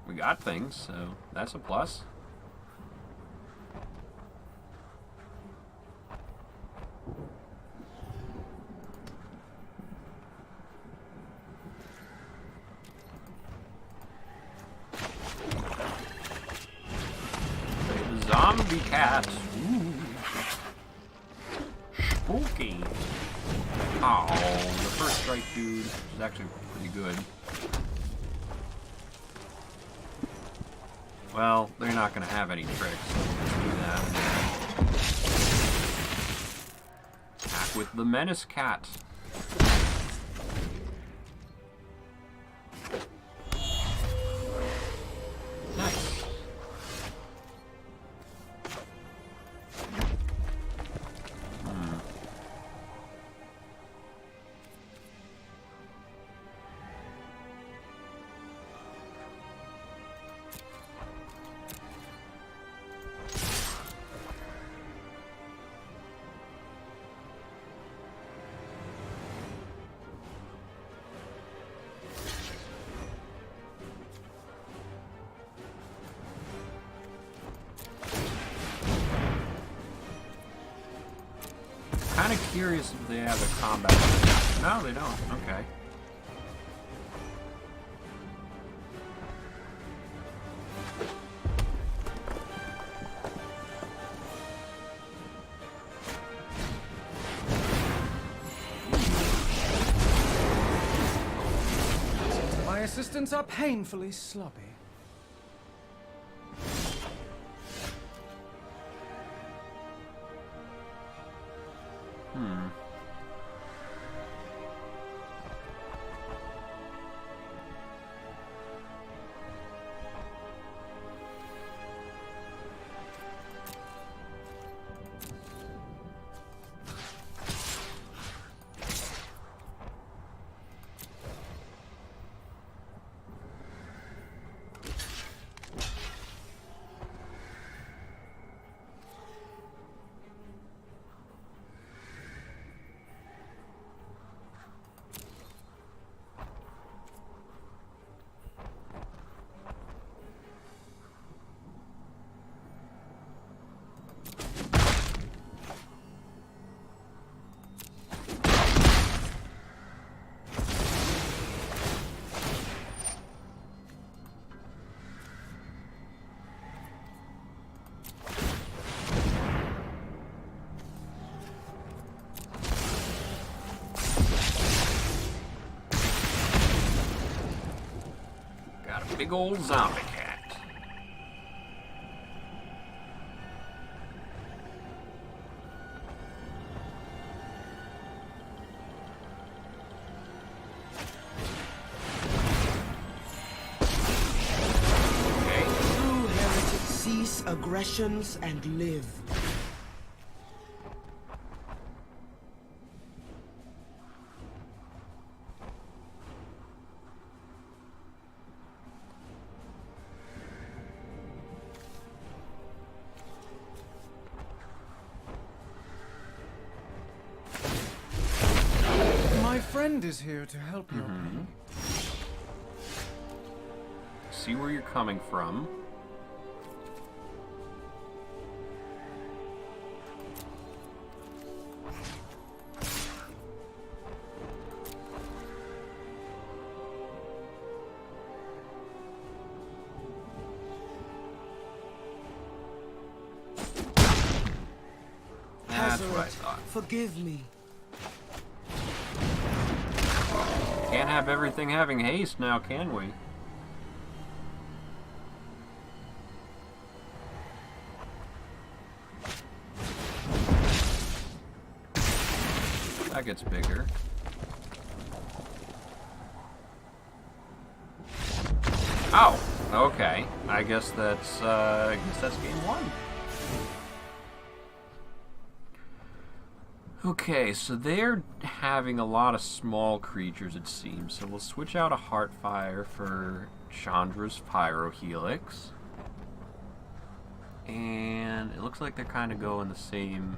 we got things, so that's a plus. The zombie cat. Ooh. Spooky. Oh, the first strike dude is actually pretty good. Well, they're not going to have any tricks, so let's do that. Attack with the Menace Cat. Nice. Kind of curious if they have a combat. No, they don't. Okay. My assistants are painfully sloppy. Big old zombie cat. Okay. True heretic, cease aggressions and live. friend is here to help your pain. See where you're coming from. That's what I thought. Forgive me. Can't have everything having haste now, can we? That gets bigger. Oh, okay. I guess that's game one. Okay, so they're having a lot of small creatures, it seems. So we'll switch out a Heartfire for Chandra's Pyrohelix. And it looks like they're kind of going the same...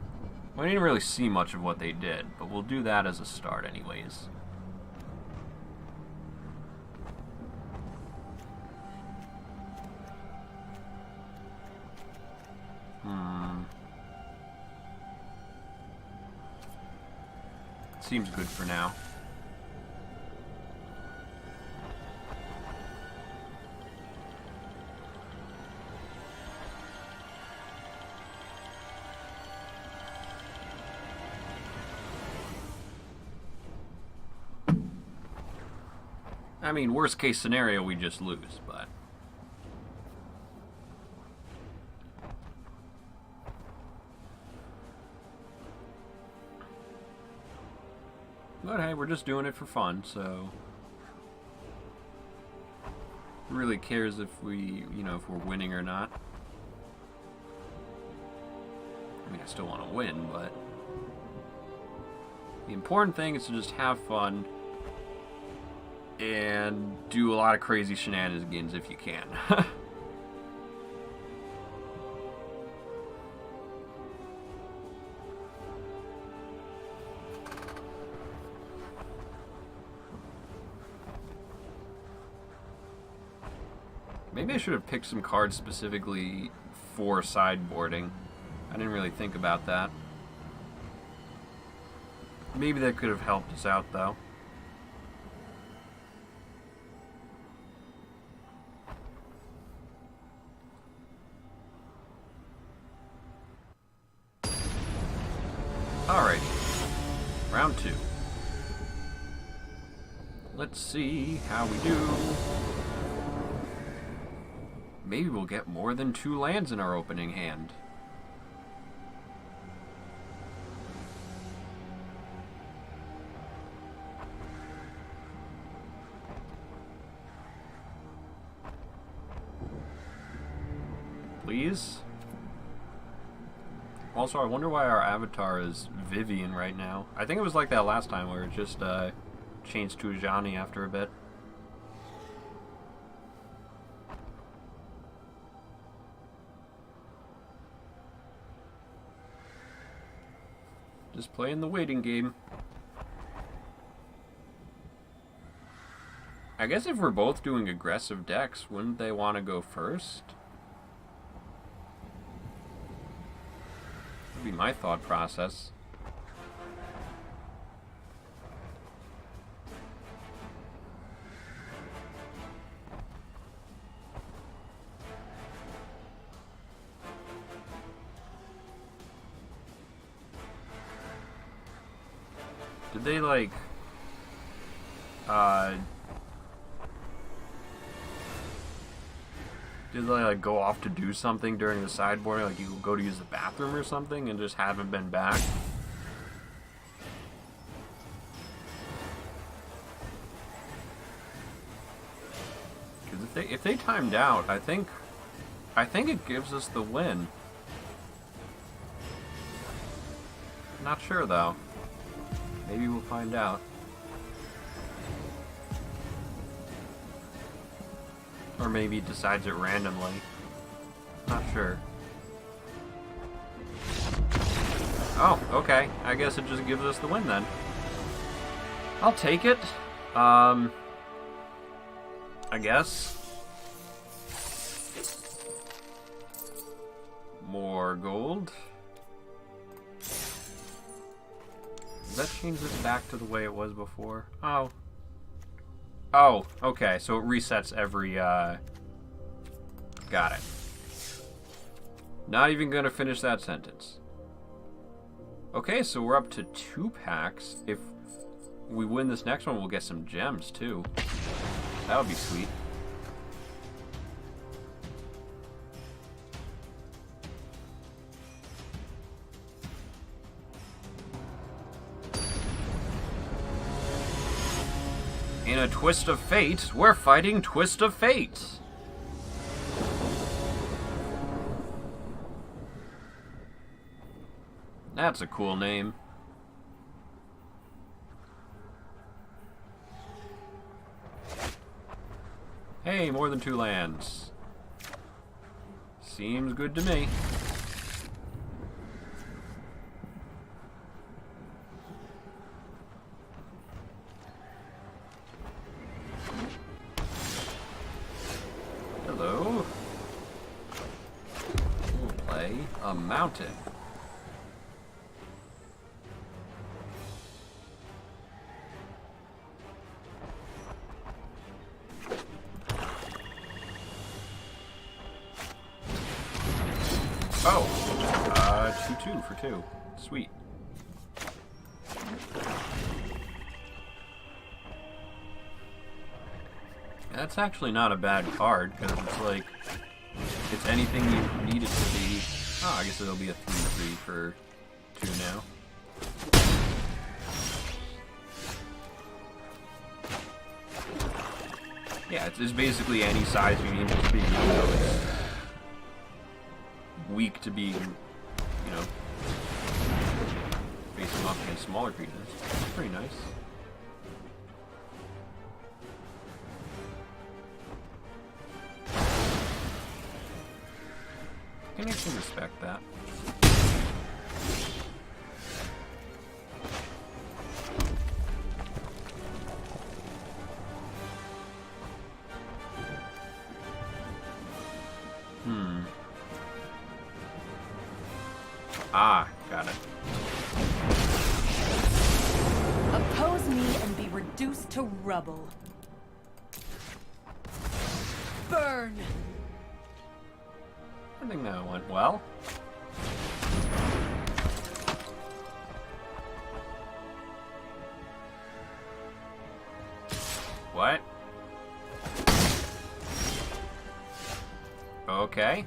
Well, I didn't really see much of what they did, but we'll do that as a start anyways. Seems good for now. I mean, worst case scenario, we just lose, but... But hey, we're just doing it for fun, so... Who really cares if we, if we're winning or not? I mean, I still want to win, but... The important thing is to just have fun and do a lot of crazy shenanigans if you can. Maybe I should have picked some cards specifically for sideboarding. I didn't really think about that. Maybe that could have helped us out, though. Alrighty. Round 2. Let's see how we do. Maybe we'll get more than 2 lands in our opening hand. Please? Also, I wonder why our avatar is Vivian right now. I think it was like that last time where it just changed to Ajani after a bit. Just playing the waiting game. I guess if we're both doing aggressive decks, wouldn't they want to go first? That'd be my thought process. Did they, like, go off to do something during the sideboarding? Like, you go to use the bathroom or something and just haven't been back? Because if they timed out, I think it gives us the win. Not sure, though. Maybe we'll find out. Or maybe it decides it randomly. Not sure. Oh, okay. I guess it just gives us the win then. I'll take it. I guess. More gold. Does that change this back to the way it was before? Oh. Oh, okay. So it resets every, Got it. Not even gonna finish that sentence. Okay, so we're up to 2 packs. If we win this next one, we'll get some gems, too. That would be sweet. In a twist of fate, we're fighting Twist of Fate. That's a cool name. Hey, more than 2 lands. Seems good to me. Hello. We'll play a mountain. Oh, 2/2 for 2. Sweet. That's actually not a bad card, because it's like, it's anything you need it to be. Oh, I guess it'll be a 3/3 for 2 now. Yeah, it's basically any size you need it to be. You know, it's weak to be, you know, facing off against smaller creatures. That's pretty nice. I can actually respect that. Ah, got it. Oppose me and be reduced to rubble. Burn! I think that went well. What? Okay.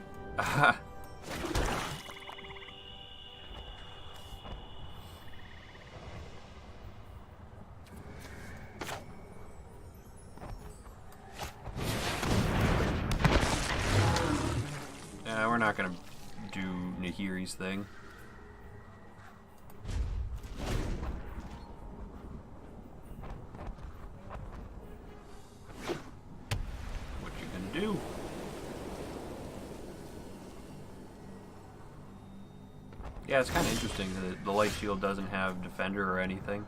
We're not gonna do Nahiri's thing. What you gonna do? Yeah, it's kind of interesting that the light shield doesn't have defender or anything.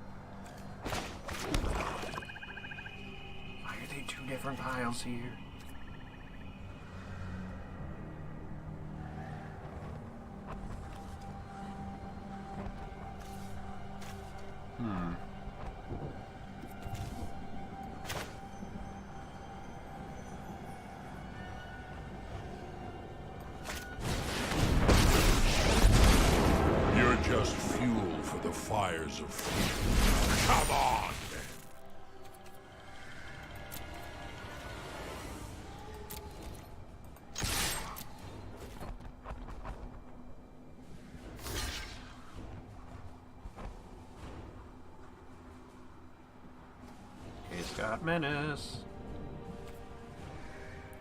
Why are they 2 different piles here? You're just fuel for the fires of fear. Come on! He's got menace.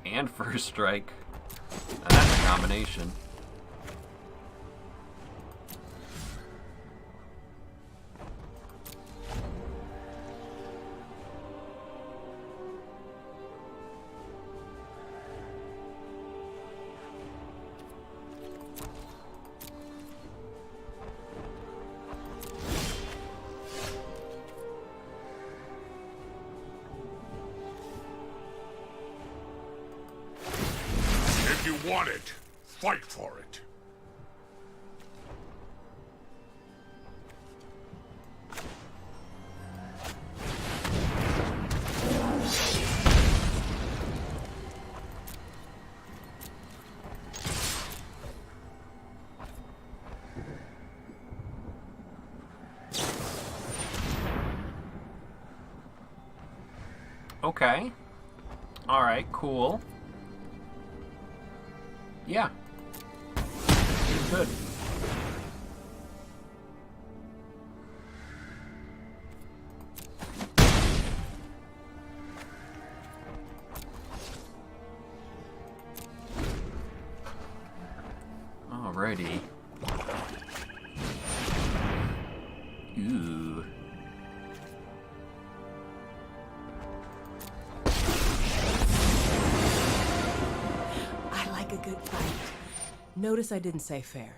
And first strike. Now that's a combination. you want it, fight for it. Okay. Alright, cool. Yeah. Good. Alrighty. Ooh. I like a good fight. Notice I didn't say fair.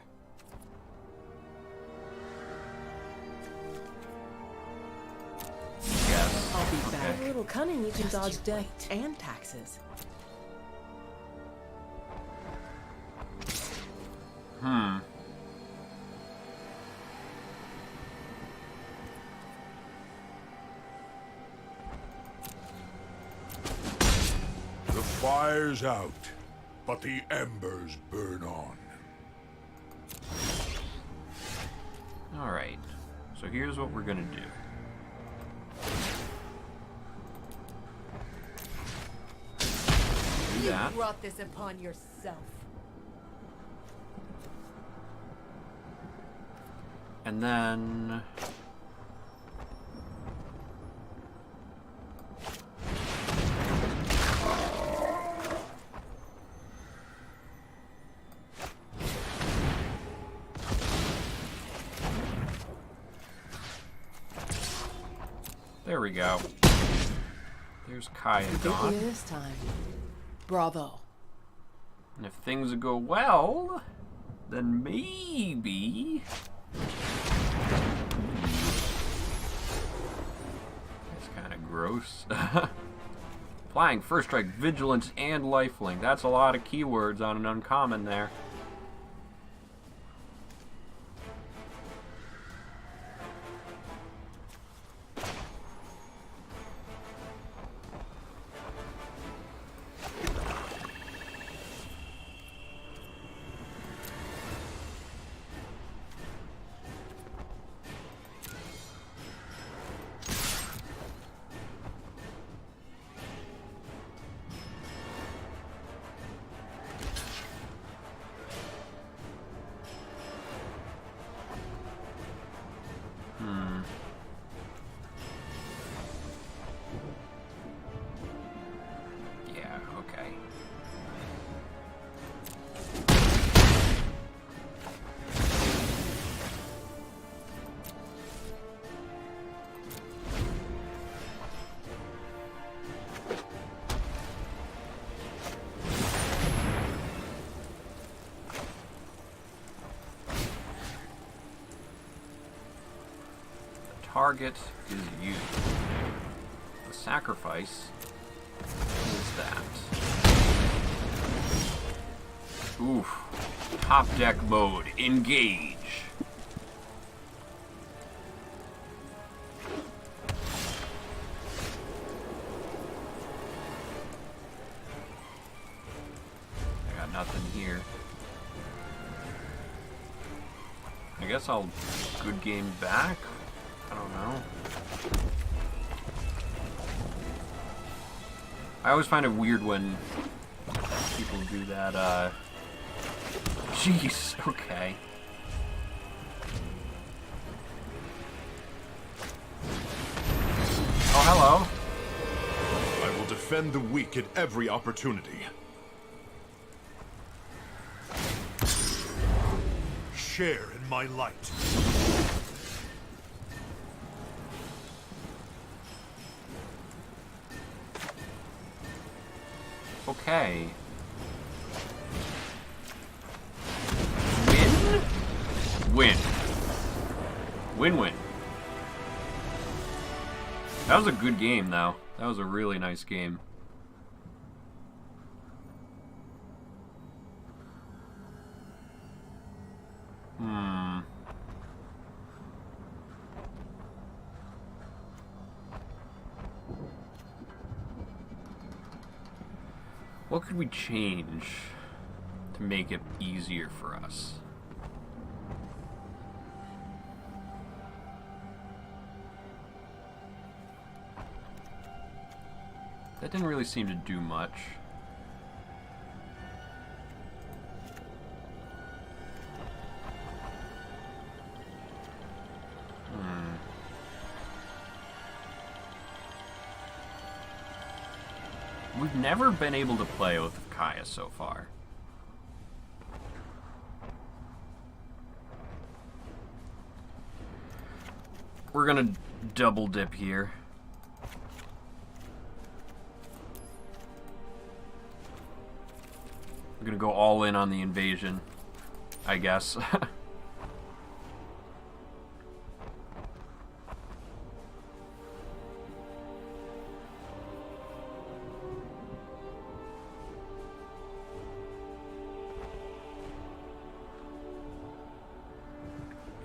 Yes. I'll be back. Okay. A little cunning, you can dodge debt and taxes. The fire's out, but the embers burn on. Alright. So here's what we're gonna do. Do You that. brought this upon yourself. And then... there we go. There's Kaya Get gone. you this time. Bravo. And if things go well, then maybe... That's kind of gross. Applying First Strike, Vigilance, and Lifelink. That's a lot of keywords on an uncommon there. Yeah, okay. The target is you. The sacrifice is that. Oof. Top deck mode. Engage. I got nothing here. I guess I'll good game back. I don't know. I always find it weird when people do that, Jeez, okay. Oh, hello. I will defend the weak at every opportunity. Share in my light. Okay. Win? Win. Win-win. That was a good game, though. That was a really nice game. What could we change to make it easier for us? That didn't really seem to do much. We've never been able to play Oath of Kaya so far. We're gonna double dip here. We're gonna go all in on the invasion, I guess.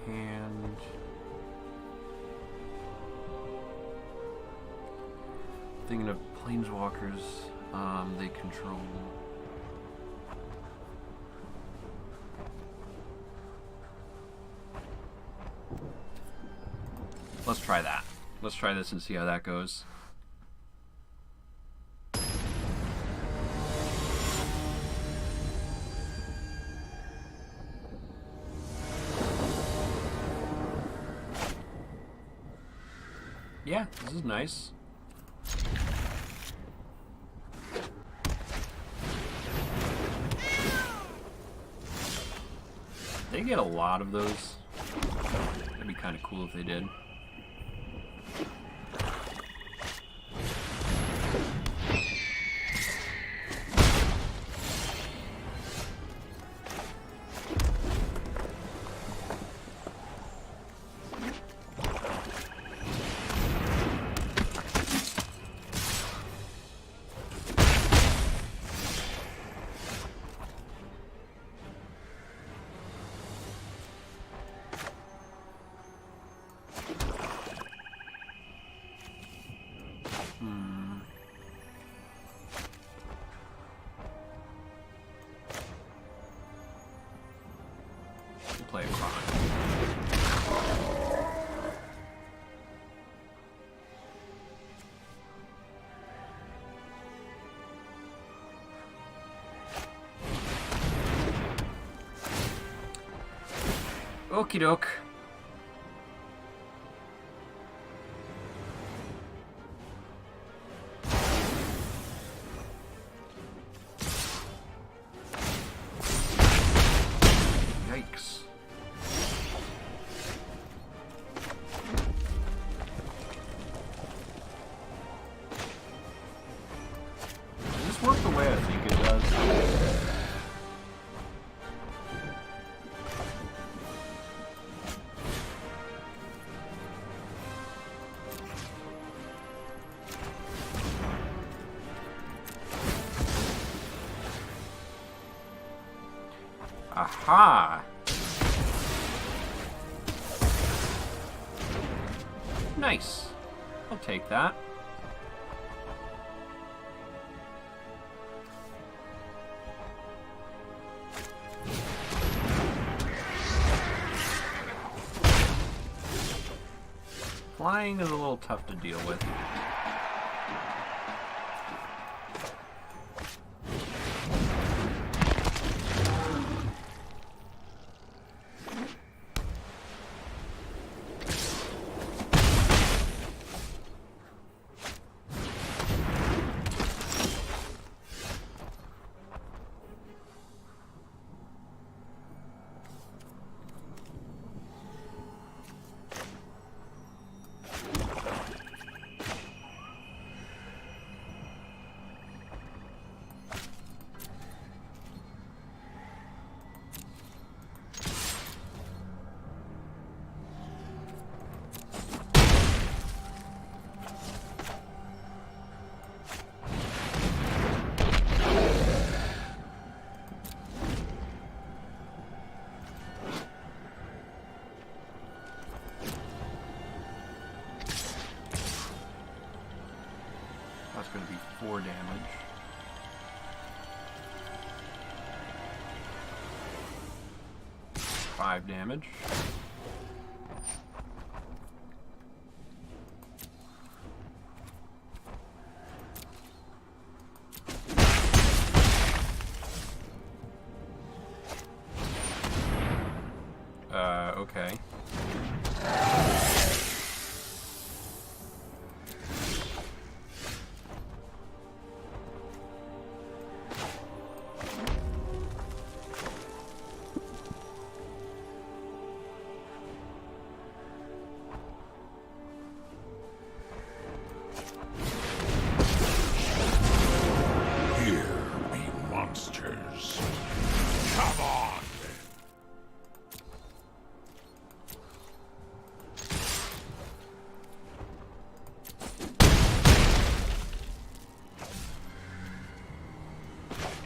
And thinking of planeswalkers, they control. Let's try that. Let's try this and see how that goes. Yeah, this is nice. They get a lot of those. That'd be kind of cool if they did. Play a Kronch. Okie doke. Yikes. Does this work the way I think it does? Aha! Nice. I'll take that. Flying is a little tough to deal with. That's going to be 4 damage. 5 damage. Okay. Here be monsters. Come on!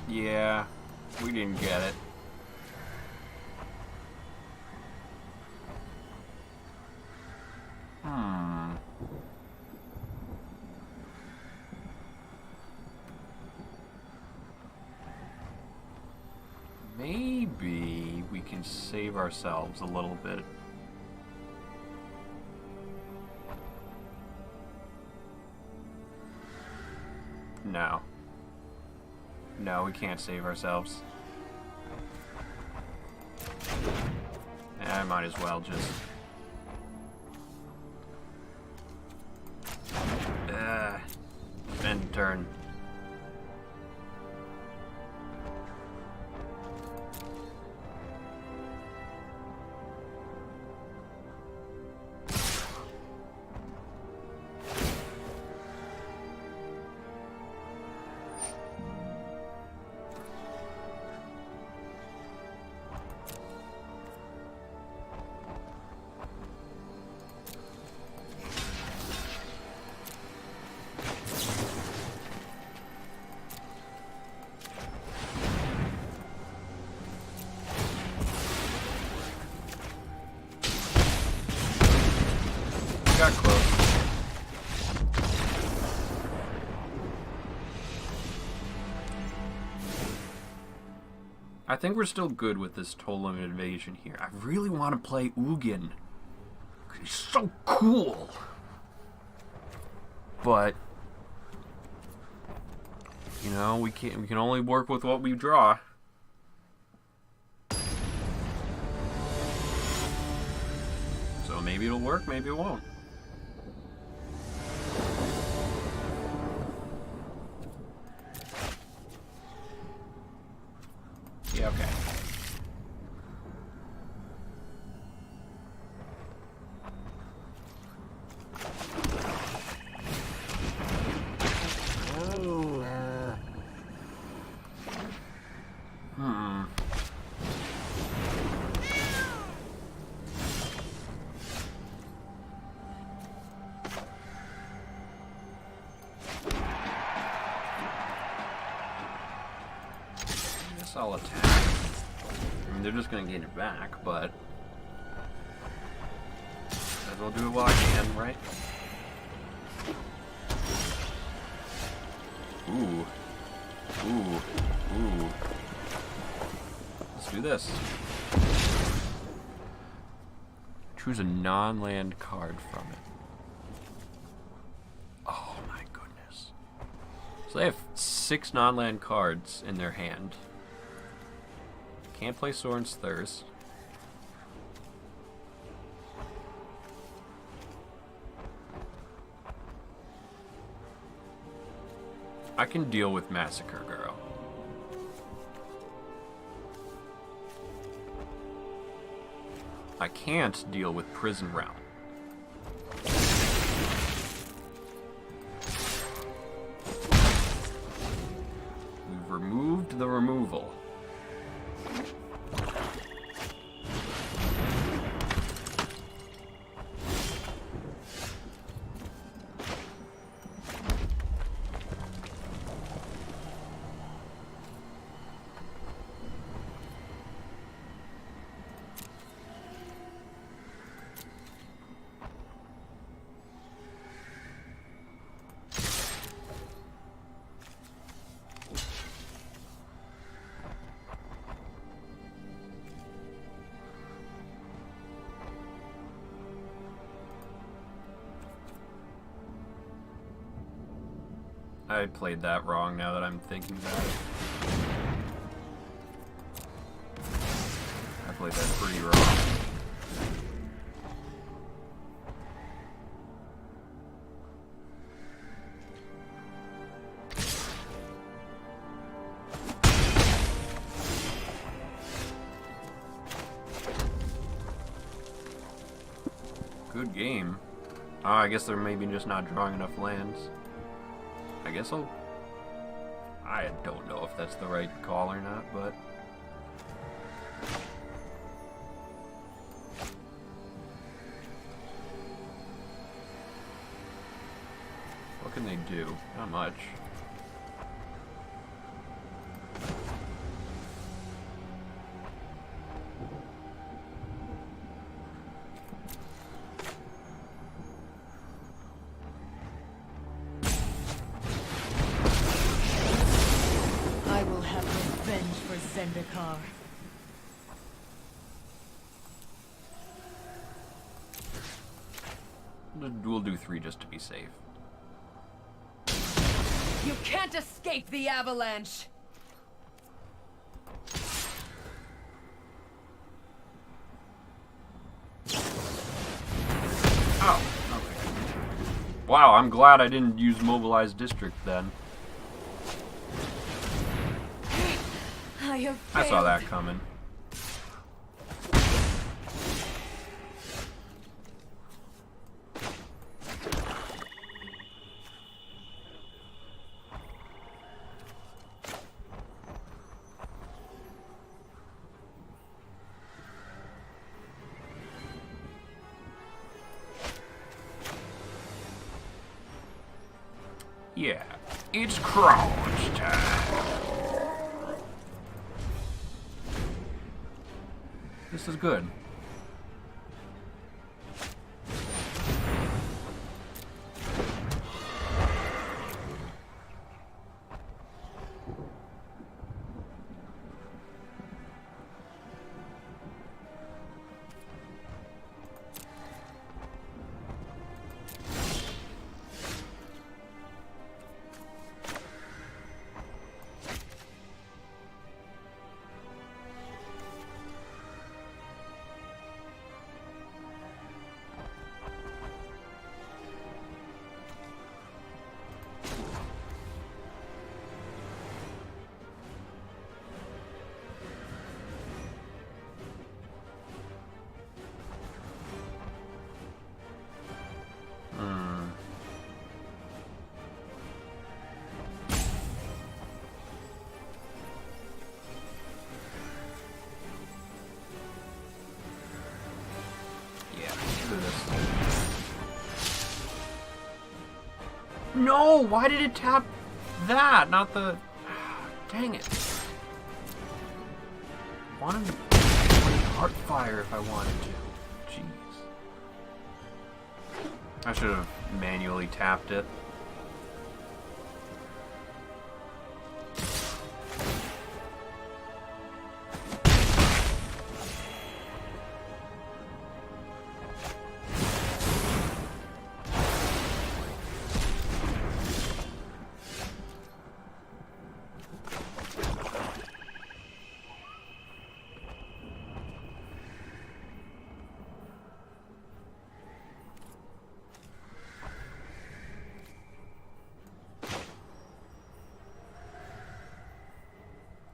Yeah, we didn't get it. Maybe we can save ourselves a little bit. No. No, we can't save ourselves. I might as well just... end turn. Got close. I think we're still good with this Totem invasion here. I really want to play Ugin. He's so cool. But you know, we can only work with what we draw. So maybe it'll work, maybe it won't. Yeah, okay. I'll attack. I mean, they're just gonna gain it back, but might as well do it while I can, right? Ooh. Ooh. Ooh. Let's do this. Choose a non-land card from it. Oh my goodness. So they have 6 non-land cards in their hand. Can't play Sorin's Thirst. I can deal with Massacre Girl. I can't deal with Prison Realm. We've removed the removal. I played that wrong now that I'm thinking about it. I played that pretty wrong. Good game. Oh, I guess they're maybe just not drawing enough lands. I guess I don't know if that's the right call or not, but... What can they do? Not much. I will have revenge for Zendikar. We'll do 3 just to be safe. You can't escape the avalanche! Oh, okay. Wow, I'm glad I didn't use Mobilized District then. I have I saw failed. that coming. Yeah, it's Kronch time. This is good. No, why did it tap that? Not the... Dang it. Wanted to play Heartfire if I wanted to. Jeez. I should have manually tapped it.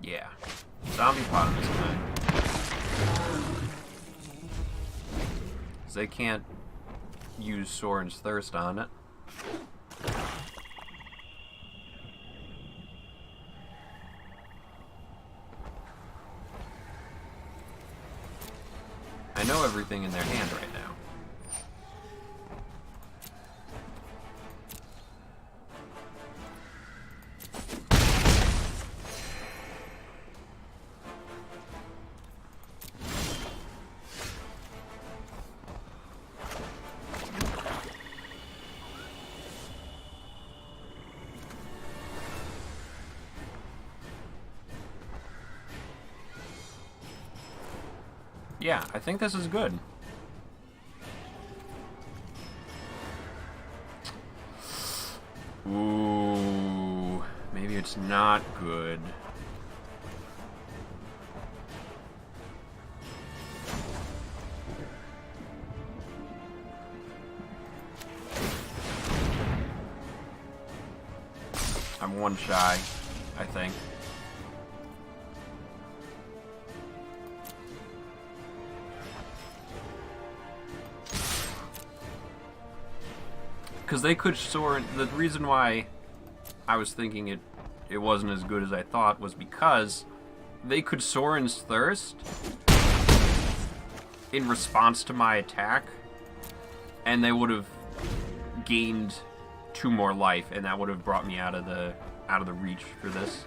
Yeah. Zombie bottom is fine. 'Cause they can't use Soren's Thirst on it. I know everything in their hand right now. Yeah, I think this is good. Ooh. not good. I'm one shy, I think. Because they could soar. The reason why I was thinking it wasn't as good as I thought was because they could Soren's Thirst in response to my attack, and they would have gained 2 more life, and that would have brought me out of the reach for this.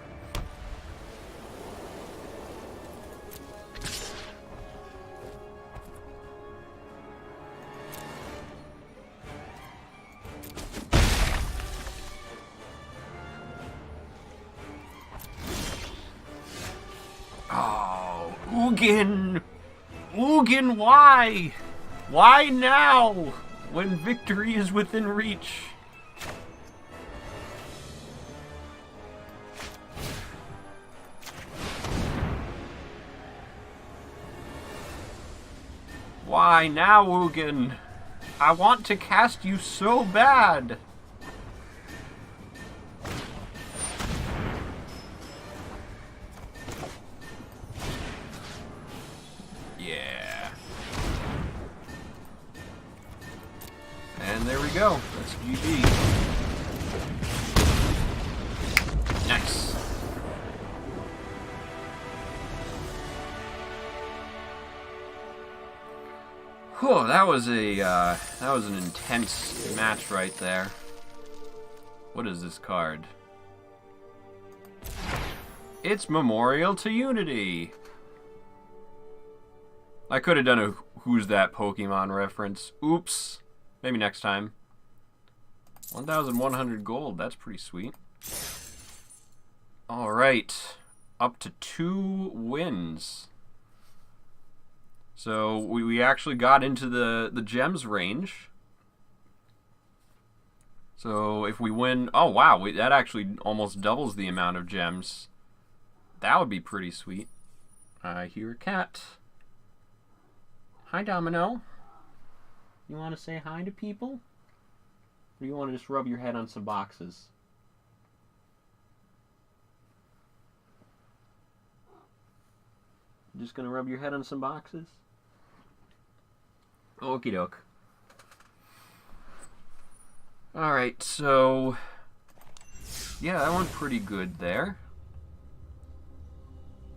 Oh, Ugin! Ugin, why? Why now? When victory is within reach? Why now, Ugin? I want to cast you so bad. Yeah. And there we go. That's GG. Nice. Whew, that was an intense match right there. What is this card? It's Memorial to Unity. I could have done a Who's That Pokemon reference. Oops. Maybe next time. 1,100 gold. That's pretty sweet. Alright. Up to 2 wins. So we actually got into the gems range. So if we win... Oh, wow. That actually almost doubles the amount of gems. That would be pretty sweet. I hear a cat. Hi, Domino. You want to say hi to people? Or do you want to just rub your head on some boxes? Just gonna rub your head on some boxes? Okie doke. Alright, so... Yeah, that went pretty good there.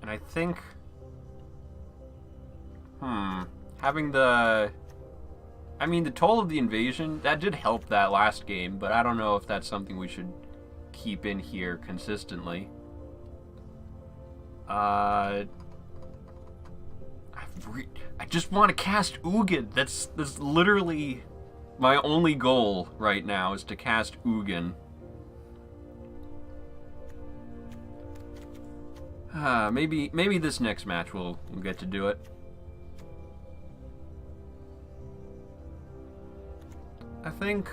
And I think... Having the... I mean, the Toll of the Invasion, that did help that last game, but I don't know if that's something we should keep in here consistently. I just want to cast Ugin. That's literally my only goal right now, is to cast Ugin. Maybe this next match we'll get to do it. I think...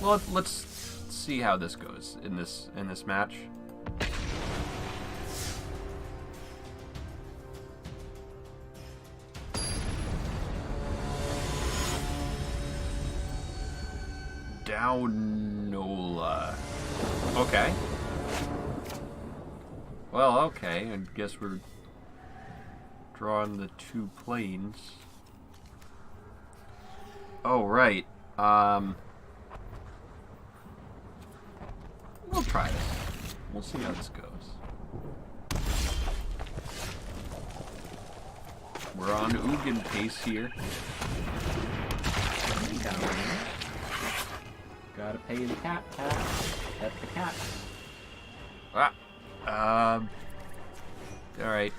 Well, let's see how this goes in this match. Downola. Okay. Well, okay. I guess we're drawing the 2 planes. Oh, right. We'll try this. We'll see how this goes. We're on Ugin pace here. Gotta pay the cat tax. Pet the cat. Alright.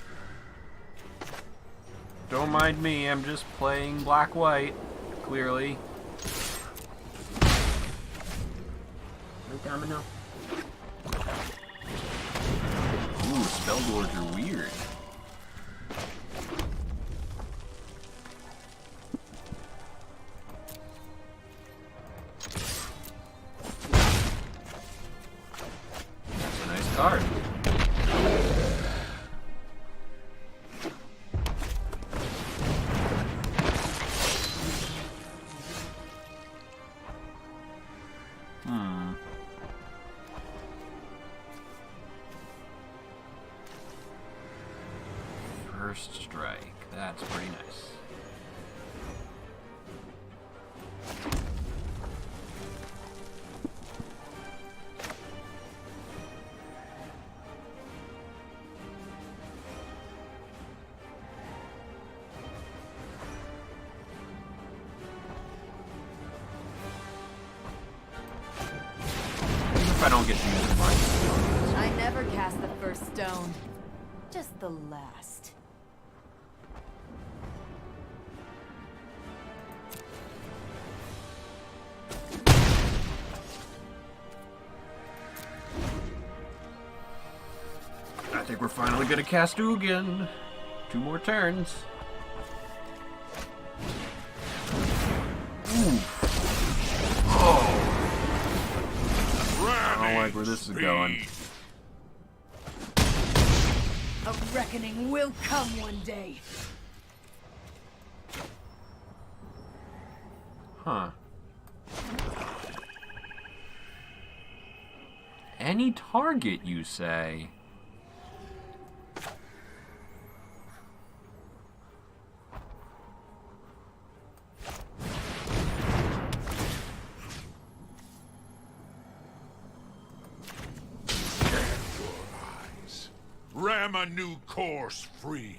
Don't mind me, I'm just playing black-white, clearly. No domino. Ooh, spell doors are weird. First strike. That's pretty nice. Even if I don't get to use mine. I never cast the first stone. Just the last. I think we're finally gonna cast Ugin. 2 more turns. Ooh. Oh. I don't like where this is going. A reckoning will come one day. Huh. Any target, you say? Ram a new course free.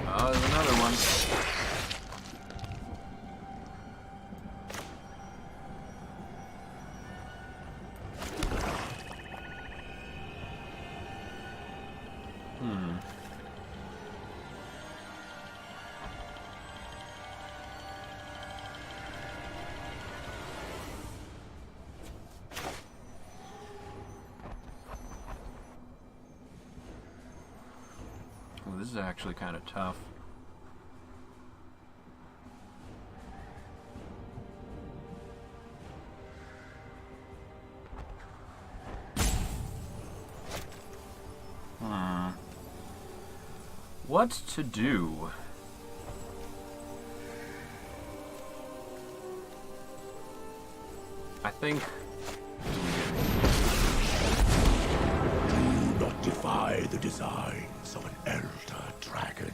Oh, there's another one. Well, this is actually kind of tough. What to do? I think... Do not defy the designs of an elder dragon.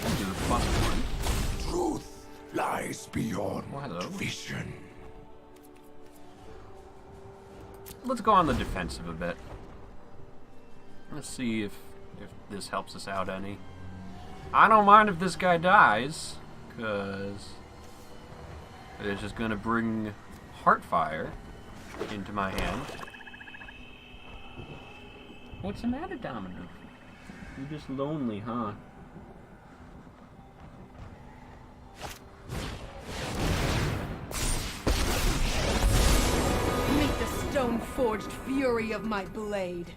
Do the +1. Truth lies beyond Hello. vision. Let's go on the defensive a bit. Let's see if this helps us out any. I don't mind if this guy dies, because it's just going to bring Heartfire into my hand. What's the matter, Dominic? You're just lonely, huh? Meet the stone-forged fury of my blade.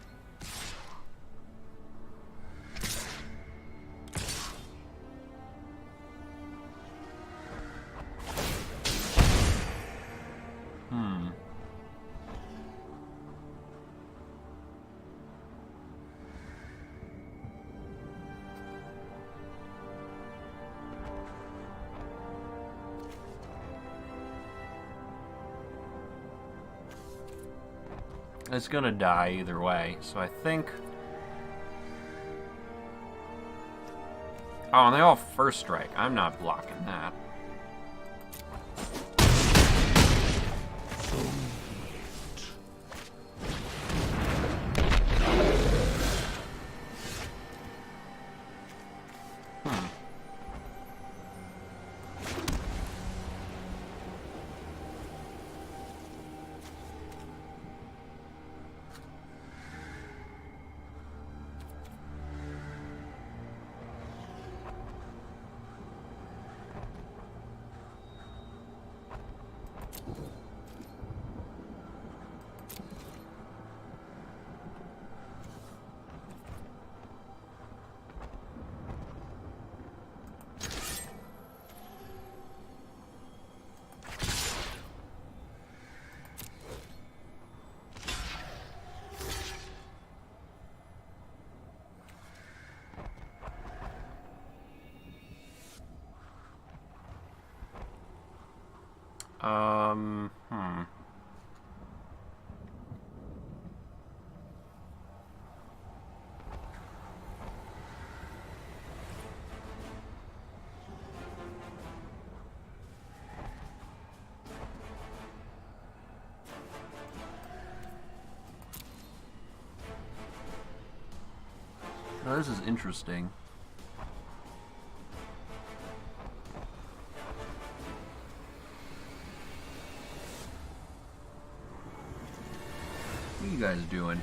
It's gonna die either way, so I think... Oh, and they all first strike. I'm not blocking that. Now, this is interesting. What are you guys doing?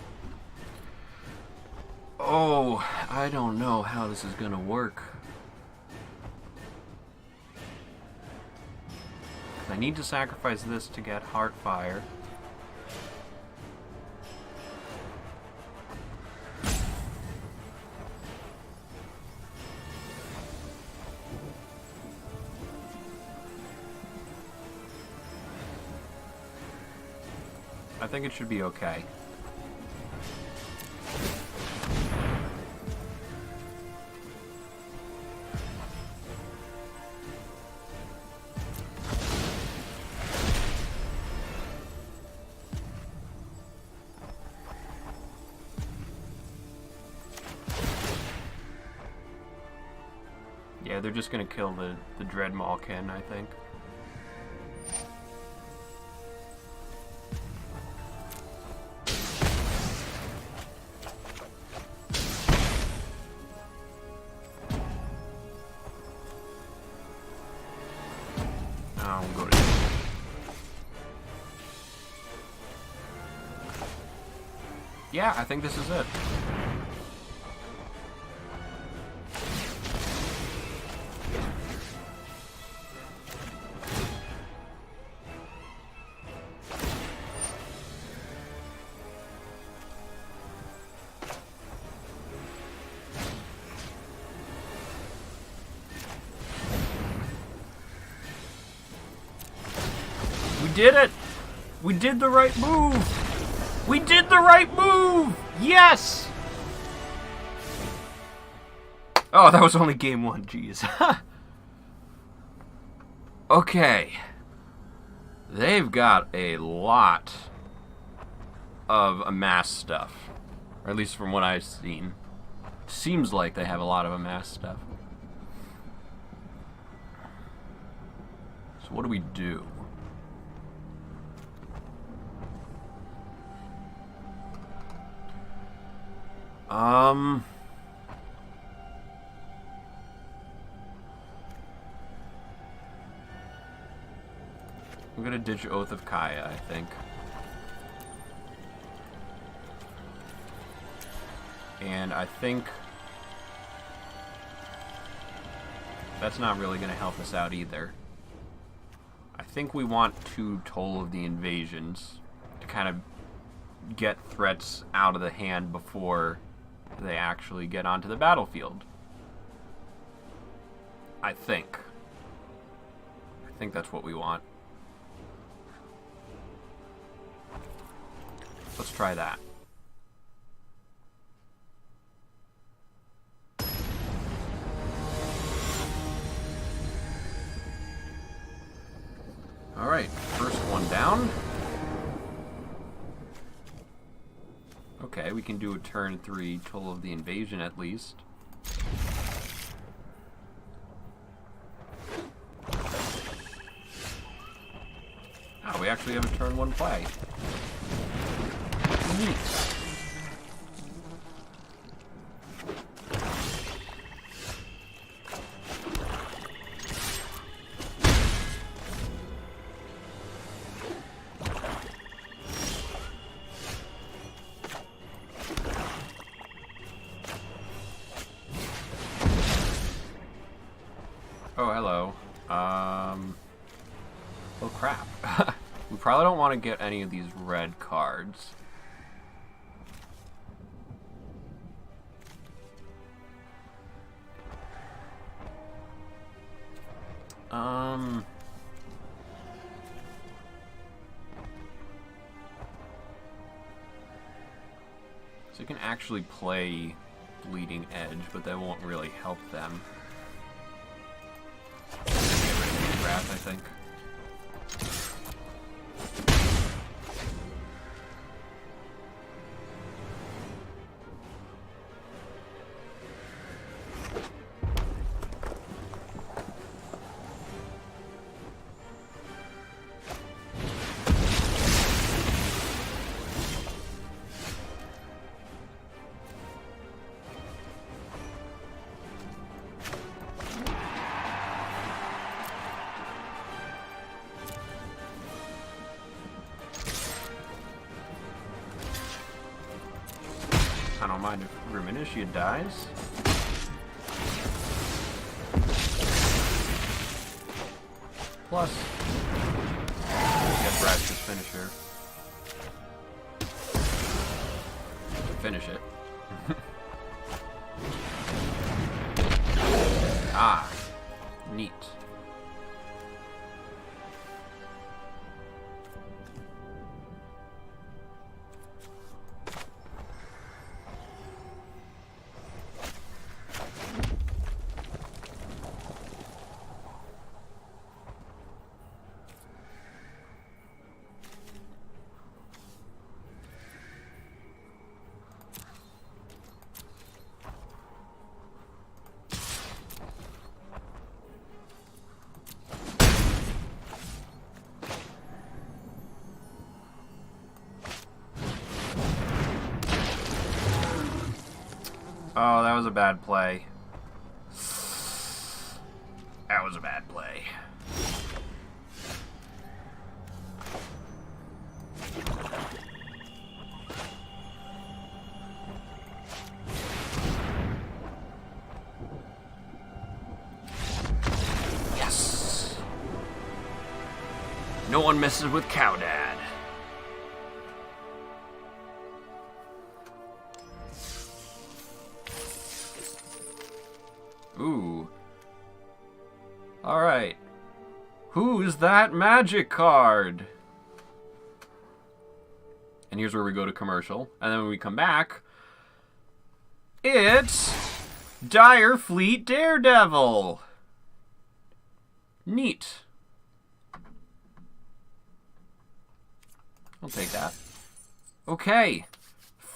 Oh, I don't know how this is gonna work. I need to sacrifice this to get Heartfire. I think it should be okay. Yeah, they're just gonna kill the Dread Malkin, I think. We'll go to... Yeah, I think this is it. We did it! We did the right move! We did the right move! Yes! Oh, that was only game one, jeez. Okay. They've got a lot of amassed stuff. Or at least from what I've seen. Seems like they have a lot of amassed stuff. So what do we do? I'm gonna ditch Oath of Kaya, I think. And I think that's not really gonna help us out either. I think we want to Toll of the Invasions to kind of get threats out of the hand before they actually get onto the battlefield. I think that's what we want. Let's try that. Alright, first one down. Okay, we can do a turn 3 Toll of the Invasion at least. Oh, we actually have a turn 1 play. Neat. Oh, hello. Oh, crap. We probably don't want to get any of these red cards. So you can actually play Bleeding Edge, but that won't really help them. Get rid of the Wrath, I think. I don't mind if Ruminatia dies. Plus, get Thrash's finisher. Finish it. Ah, neat. Oh, that was a bad play. That was a bad play. Yes! No one messes with Cow Dad. Ooh. Alright. Who's that magic card? And here's where we go to commercial. And then when we come back, it's Dire Fleet Daredevil. Neat. I'll take that. Okay.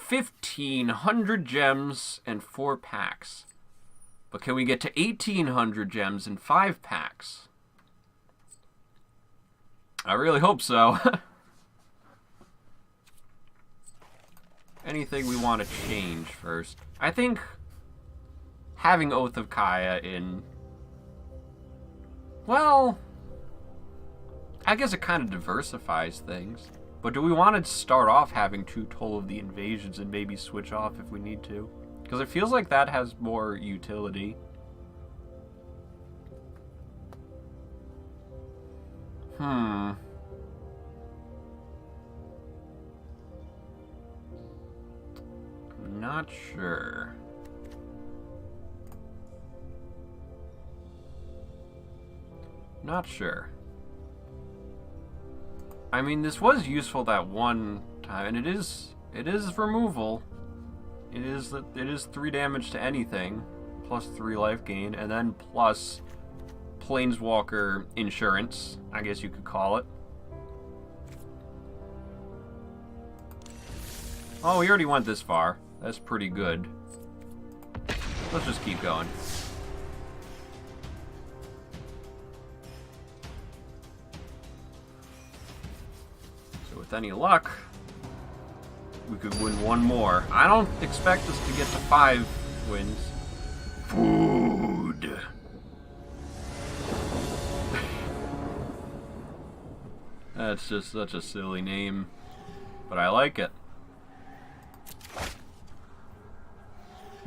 1,500 gems and 4 packs. But can we get to 1,800 gems in 5 packs? I really hope so. Anything we want to change first? I think having Oath of Kaya in... Well, I guess it kind of diversifies things. But do we want to start off having 2 Toll of the Invasions and maybe switch off if we need to? Because it feels like that has more utility. I'm not sure. Not sure. I mean, this was useful that one time, and it is removal. It is 3 damage to anything, plus 3 life gain, and then plus Planeswalker insurance, I guess you could call it. Oh, we already went this far. That's pretty good. Let's just keep going. So with any luck, we could win 1 more. I don't expect us to get to 5 wins. Food. That's just such a silly name, but I like it.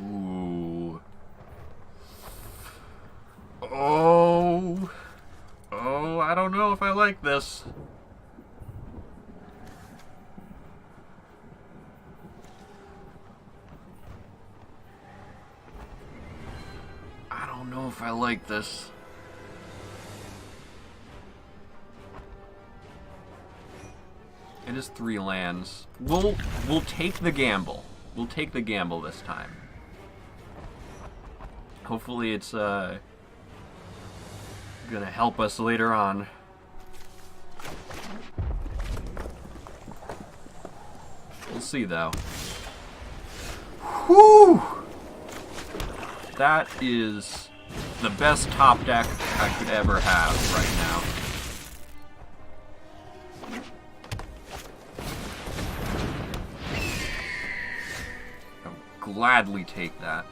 Ooh. Oh. Oh, I don't know if I like this. I don't know if I like this. It is 3 lands. We'll take the gamble. We'll take the gamble this time. Hopefully it's gonna help us later on. We'll see though. Whew! That is the best top deck I could ever have right now. I'll gladly take that.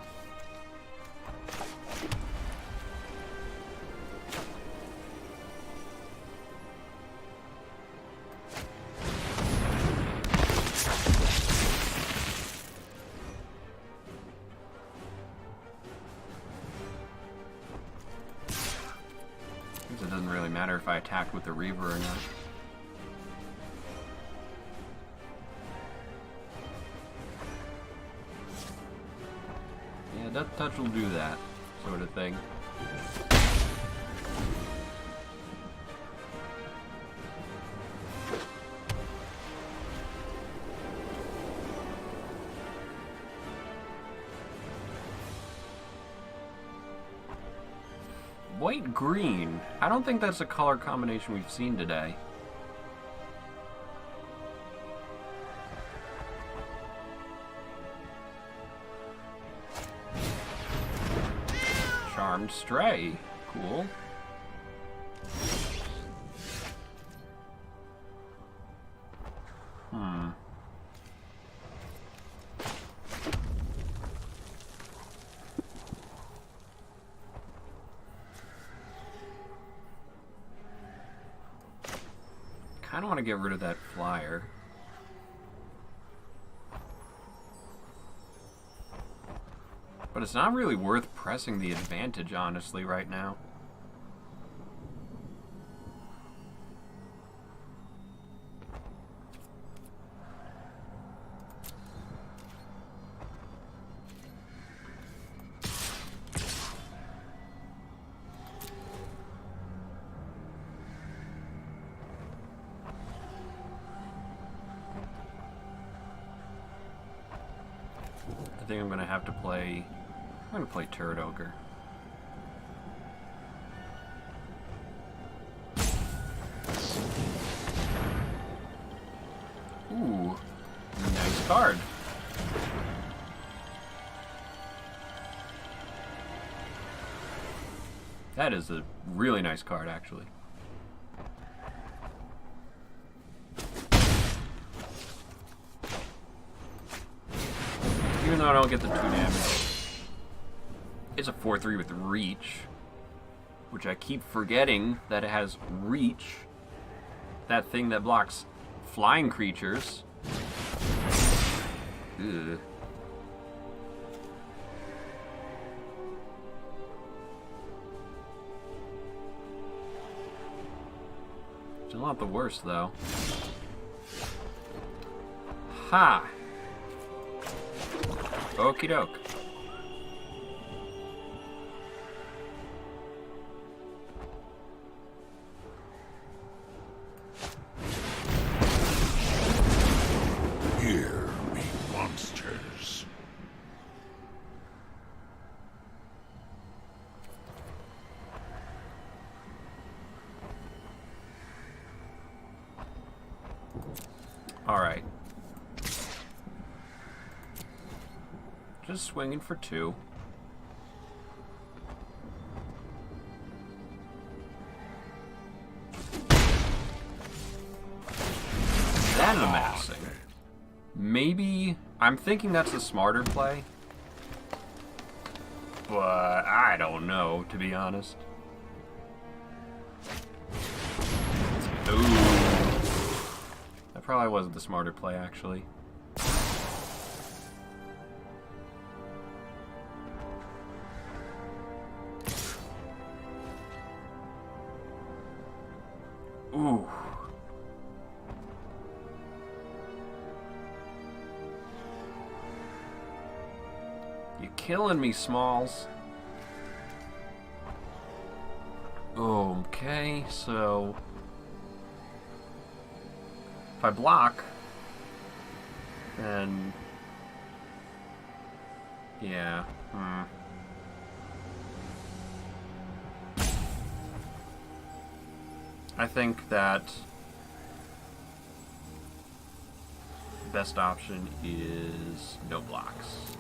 it doesn't really matter if I attack with the Reaver or not. Yeah, Death Touch will do that sort of thing. White-green. I don't think that's a color combination we've seen today. Charmed Stray. Cool. I don't want to get rid of that flyer. But it's not really worth pressing the advantage, honestly, right now. I think I'm gonna have to play... I'm gonna play Turret Ogre. Ooh, nice card. That is a really nice card, actually. Even though I don't get the 2 damage. It's a 4/3 with reach, which I keep forgetting that it has reach. That thing that blocks flying creatures. Ugh. Still not the worst, though. Ha! Okie doke. Here be monsters. All right. Just swinging for 2. Then amassing. Maybe... I'm thinking that's the smarter play. But I don't know, to be honest. Ooh. That probably wasn't the smarter play, actually. Ooh. You're killing me, Smalls. Okay, so... if I block, then... yeah, I think that the best option is no blocks.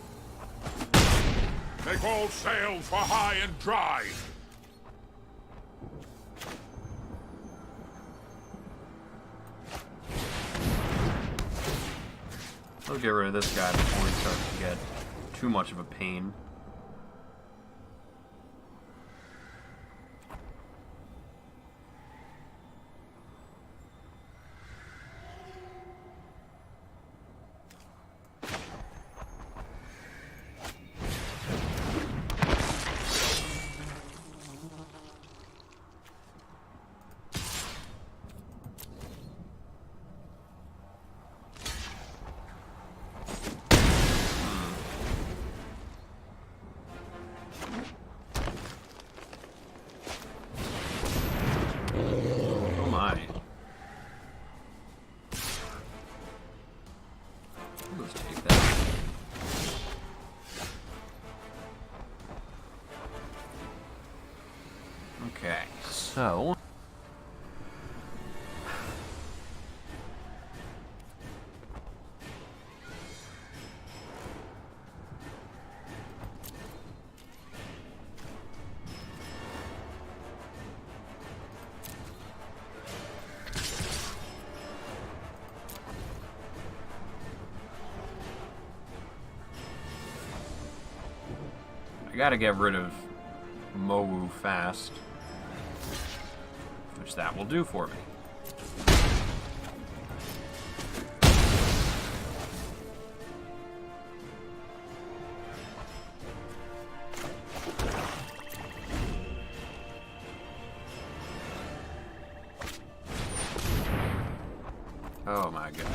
Make all sail for high and dry. I'll get rid of this guy before he starts to get too much of a pain. So... I gotta get rid of Mowu fast, which that will do for me. Oh my gosh.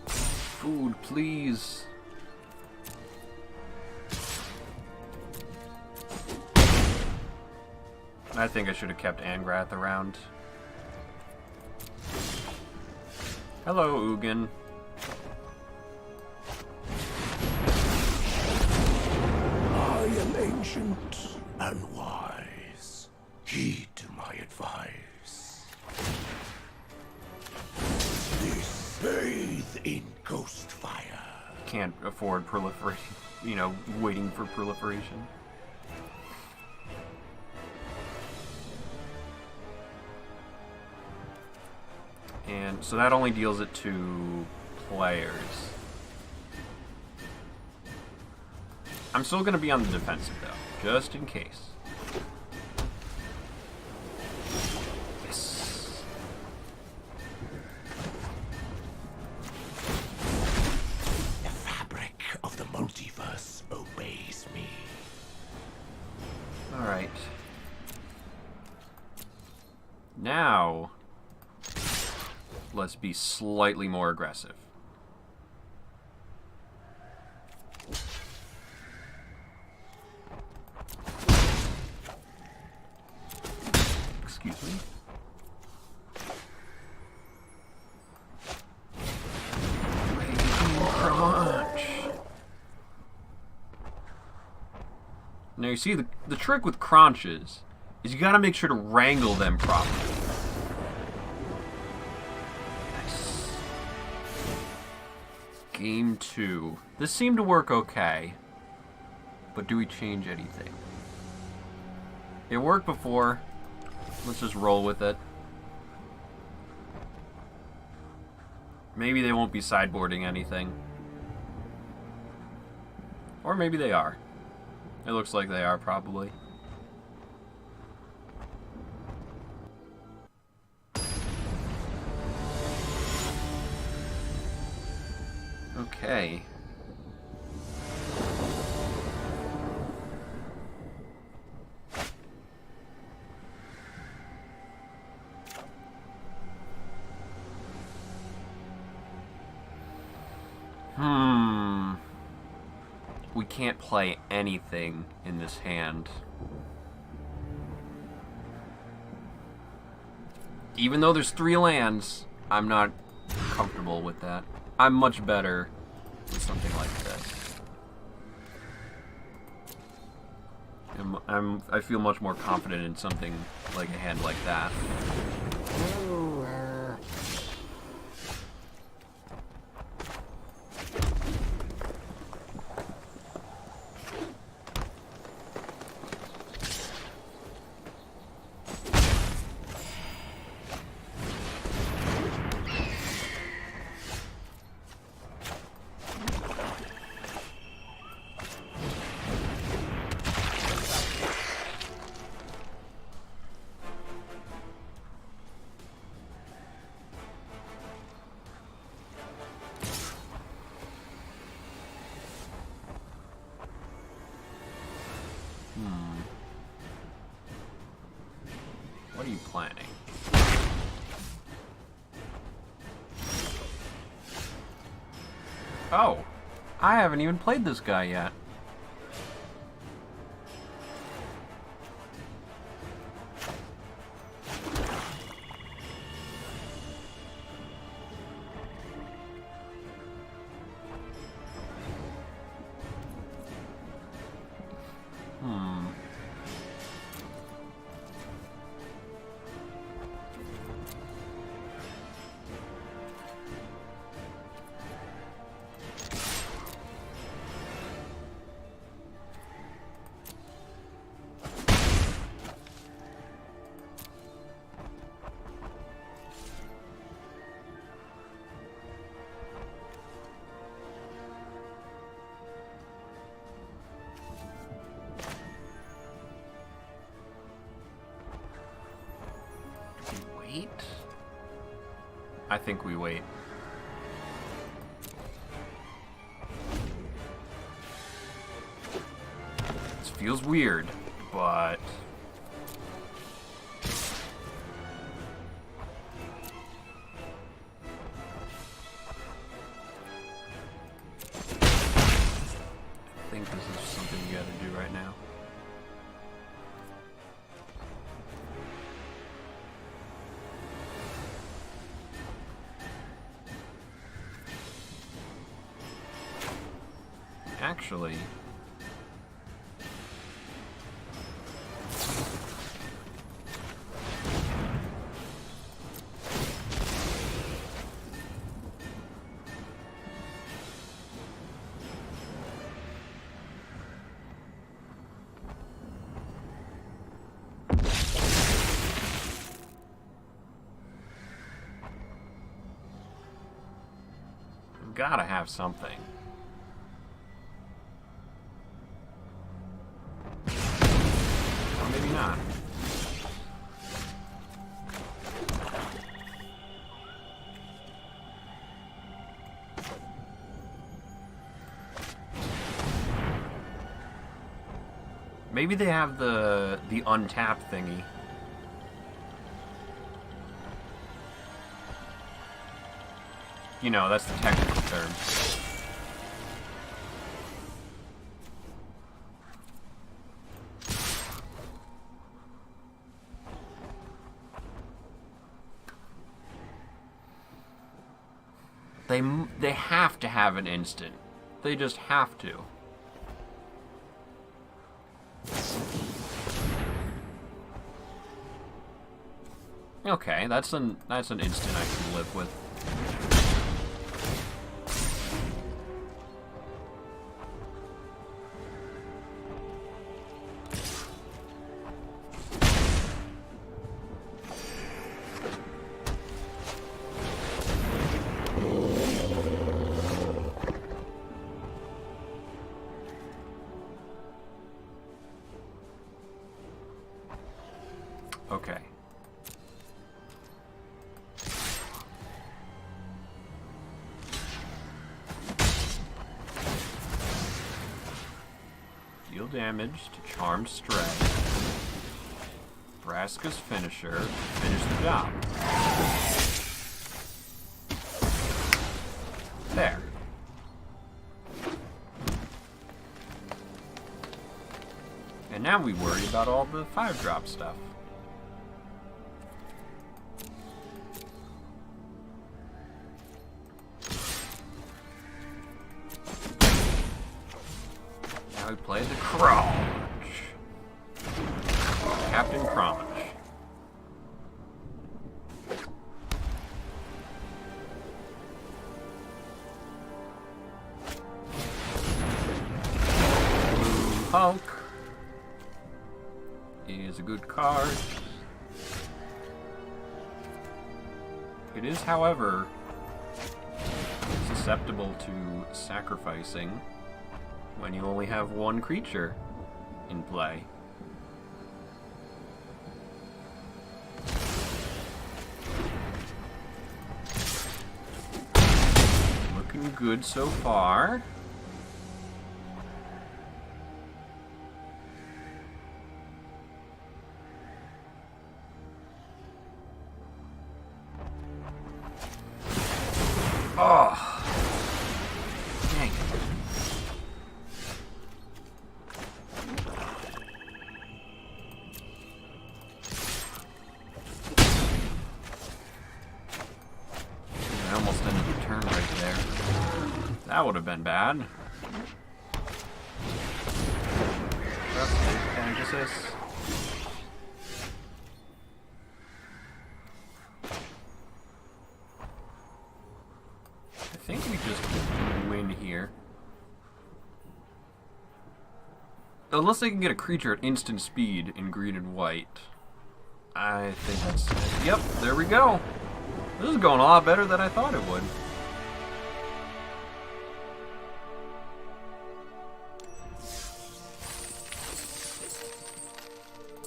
Food, please. I think I should have kept Angrath around. Hello, Ugin. I am ancient and wise. Heed to my advice. This bathe in ghost fire. Can't afford proliferation, you know, waiting for proliferation. And so that only deals it to players. I'm still going to be on the defensive, though, just in case. Yes. The fabric of the multiverse obeys me. Alright. Now... let's be slightly more aggressive. Excuse me. Kronch. Now you see, the trick with Kronches is you gotta make sure to wrangle them properly. Game 2. This seemed to work okay, but do we change anything? It worked before. Let's just roll with it. Maybe they won't be sideboarding anything. Or maybe they are. It looks like they are, probably. Okay. We can't play anything in this hand. Even though there's 3 lands, I'm not comfortable with that. I'm much better with something like this. I feel much more confident in something like a hand like that. What are you planning? Oh, I haven't even played this guy yet. I think we wait. This feels weird, but... I think this is something you gotta do right now. Actually, we've gotta have something. Or maybe not. Maybe they have the untap thingy. You know, that's the technical term. They have to have an instant. They just have to. Okay, that's an instant I can live with. Okay. Deal damage to Charmed Stray. Vraska's finisher. Finish the job. There. And now we worry about all the 5-drop stuff. Now we play the Kronch. Kaptain Kronch. Blue Hulk is a good card. It is, however, susceptible to sacrificing when you only have one creature in play. Looking good so far. Oh, dang it. I almost ended the turn right there. That would have been bad. Pegasus. I think we just win here. Unless they can get a creature at instant speed in green and white. I think that's it. Yep, there we go. This is going a lot better than I thought it would.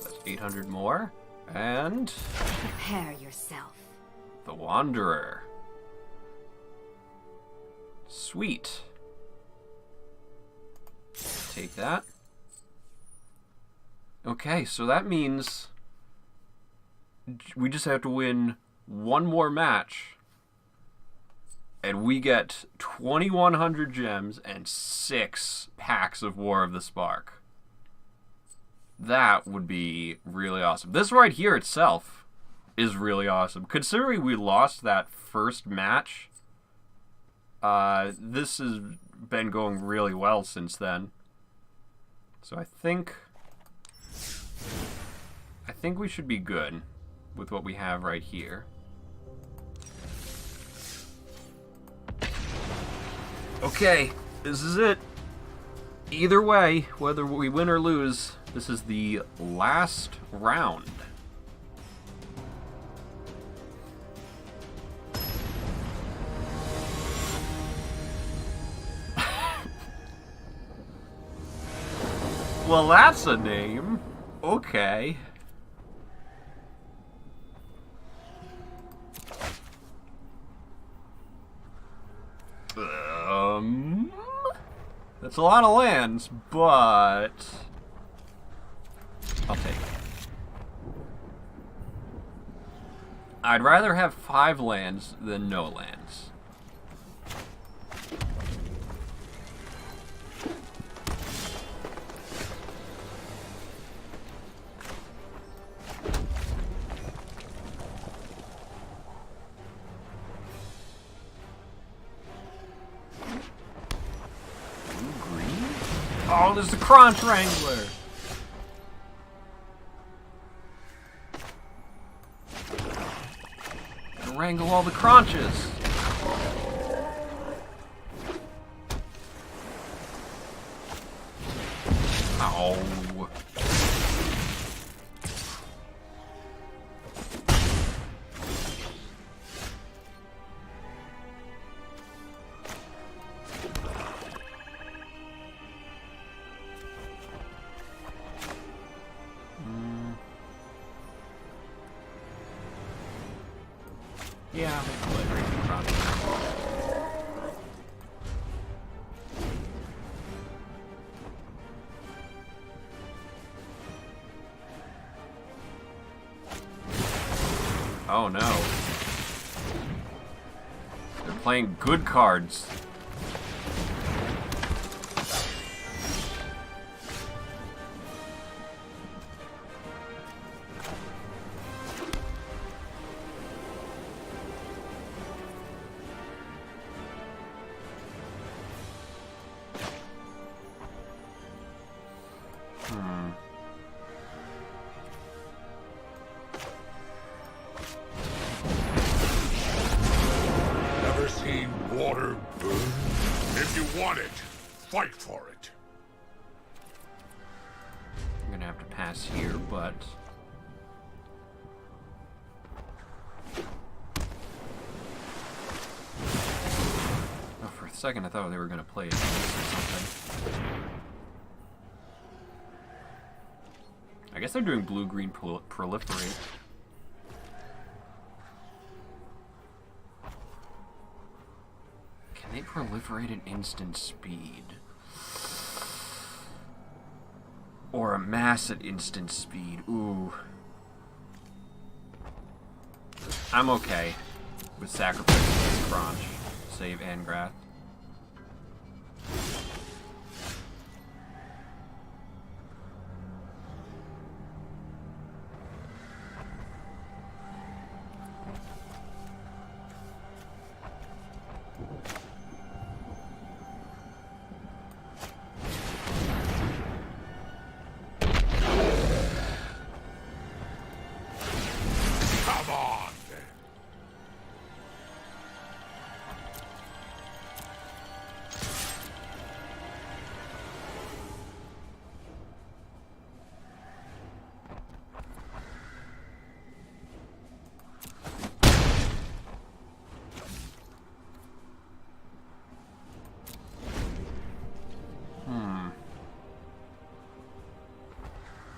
That's 800 more. And Prepare yourself. the Wanderer. Sweet. Take that. Okay, so that means we just have to win one more match, and we get 2,100 gems and 6 packs of War of the Spark. That would be really awesome. This right here itself is really awesome. Considering we lost that first match, this has been going really well since then. So I think we should be good with what we have right here. Okay, this is it. Either way, whether we win or lose, this is the last round. Well, that's a name. Okay. That's a lot of lands, but I'll take it. I'd rather have 5 lands than no lands. Oh, there's the Kronch Wrangler! Gotta wrangle all the Kronches! Ow. Yeah, I'll play Raging Kronch. Oh no. They're playing good cards. Never seen water burn? If you want it, fight for it. I'm gonna have to pass here, but oh, for a second I thought they were gonna play it or something. I guess they're doing blue-green proliferate. Can they proliferate an instant speed? Or amass at instant speed? Ooh. I'm okay with sacrificing this Kronch. Save Angrath. Come on!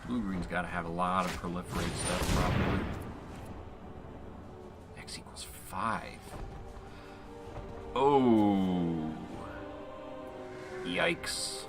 Blue-green's gotta have a lot of proliferate stuff, probably. X equals 5. Oh. Yikes.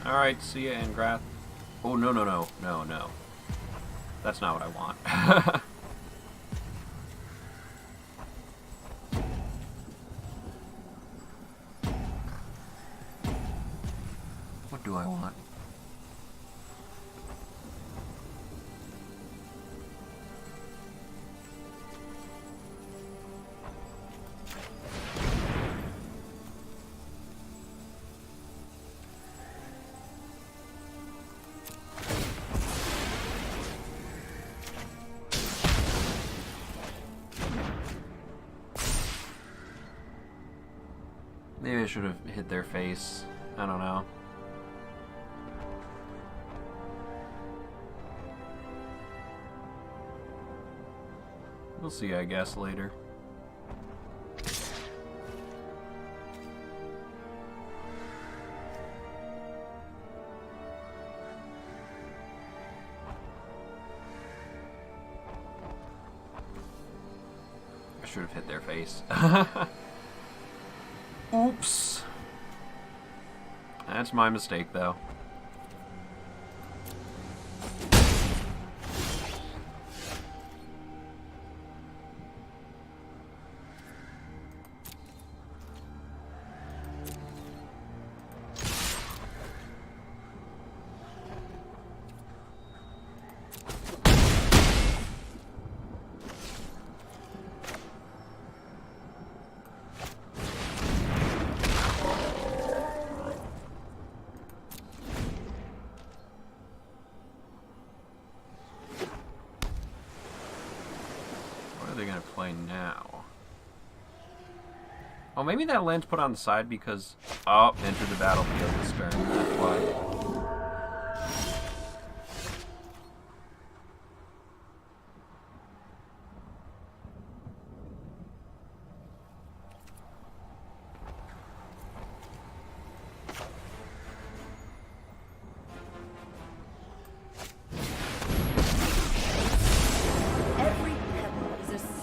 Alright, see ya, Angrath. Oh, no, no, no. No, no. That's not what I want. What do I want? Maybe I should have hit their face. I don't know. We'll see, I guess, later. I should have hit their face. Oops. That's my mistake, though. Play now. Oh, maybe that land's put on the side because... Oh, enter the battlefield this turn. That's why.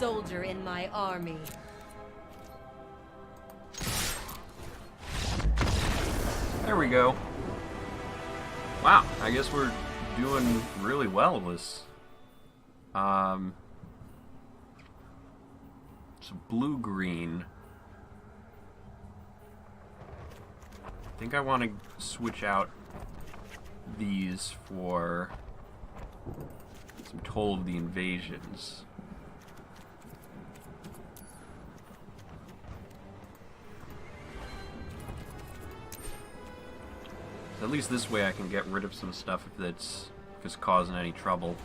Soldier in my army. There we go. Wow, I guess we're doing really well with this. So blue-green. I think I want to switch out these for some Toll of the Invasions. At least this way I can get rid of some stuff if it's causing any trouble.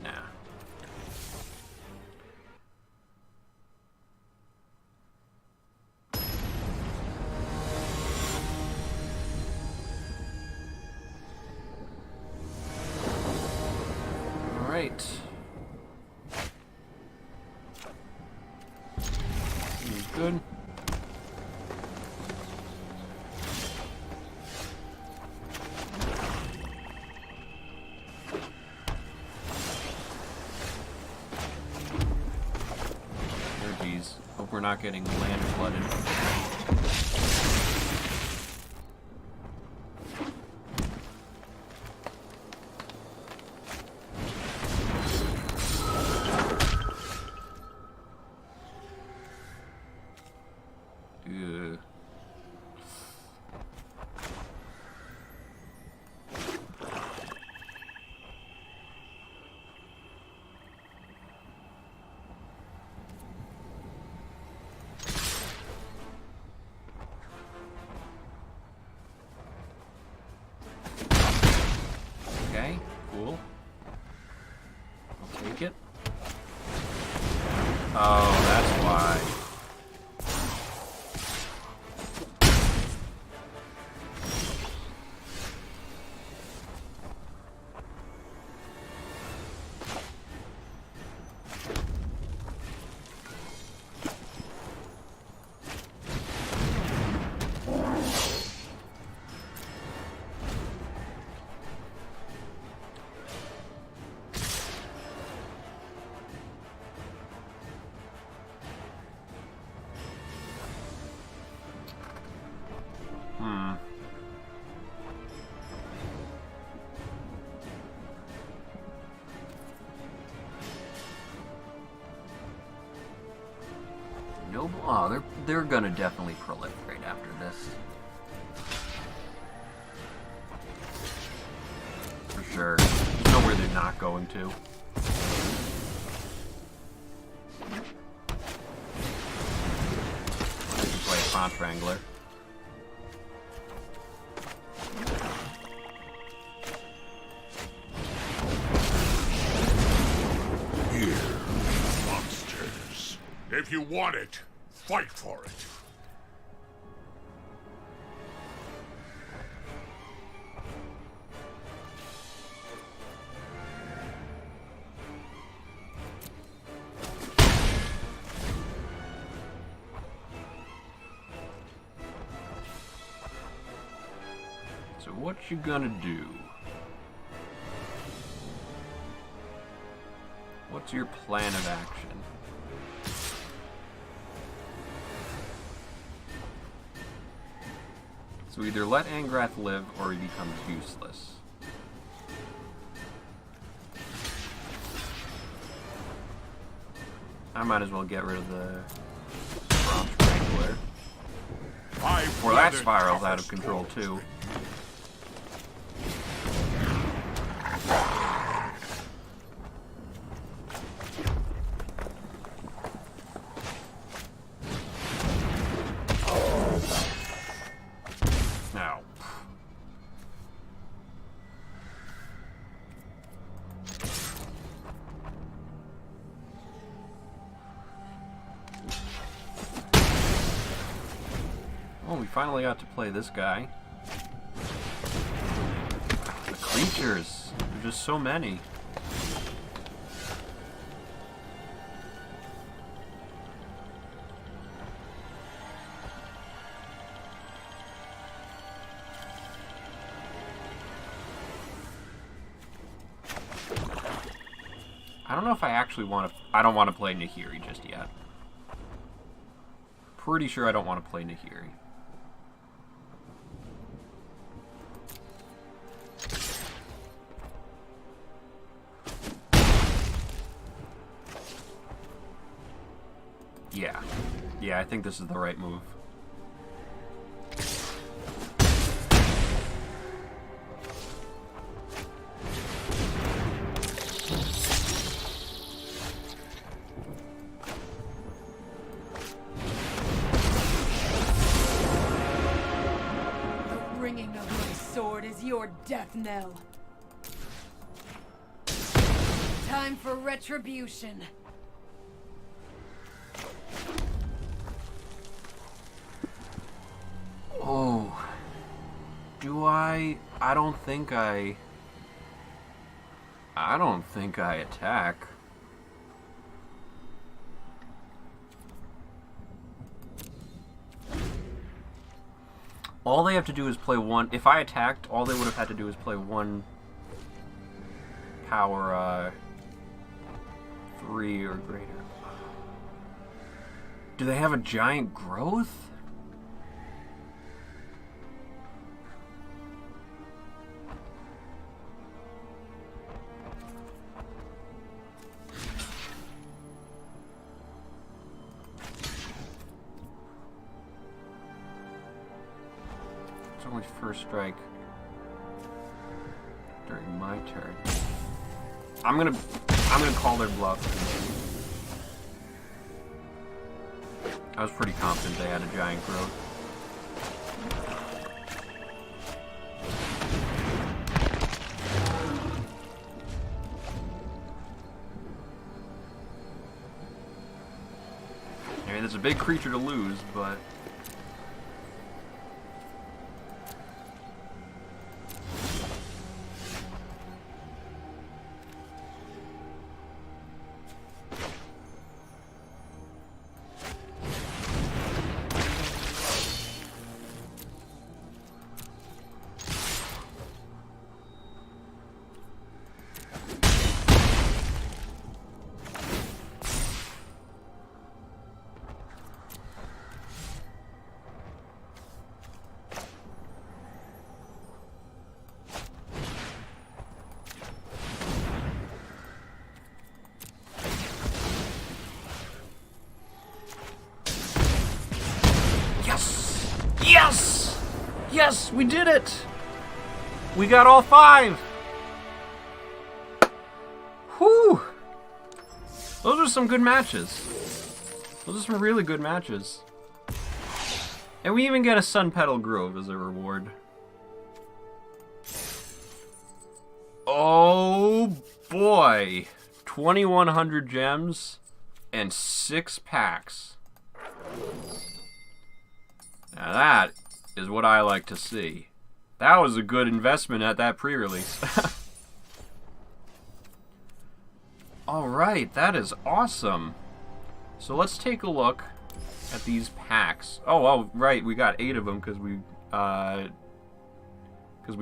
Nah. All right. Good. Oh geez. Hope we're not getting land flooded. Okay, cool. I'll take it. Oh, that's why. Oh, they're gonna definitely proliferate after this. For sure. There's nowhere they're not going to. I can play a Kronch Wrangler. Here, monsters. If you want it, fight for it. So what you gonna do? What's your plan of action? So either let Angrath live or he becomes useless. I might as well get rid of the Kronch Wrangler. Or that spiral's out of control too. Now. Oh, we finally got to play this guy. The creatures. There are just so many. I don't know if I actually want to... I don't want to play Nahiri just yet. Pretty sure I don't want to play Nahiri. Yeah. Yeah, I think this is the right move. The ringing of my sword is your death knell. Time for retribution. Oh. Do I don't think I don't think I attack. All they have to do is play one. If I attacked, all they would have had to do is play one power 3 or greater. Do they have a giant growth? It's only first strike during my turn. I'm gonna call their bluff. I was pretty confident they had a giant growth. I mean, it's a big creature to lose, but Yes! Yes! Yes, we did it! We got all 5! Whew! Those are some good matches. Those are some really good matches. And we even get a Sun Petal Grove as a reward. Oh boy! 2,100 gems and 6 packs. Now that is what I like to see. That was a good investment at that pre-release. Alright, that is awesome. So let's take a look at these packs. Oh, right, we got 8 of them because we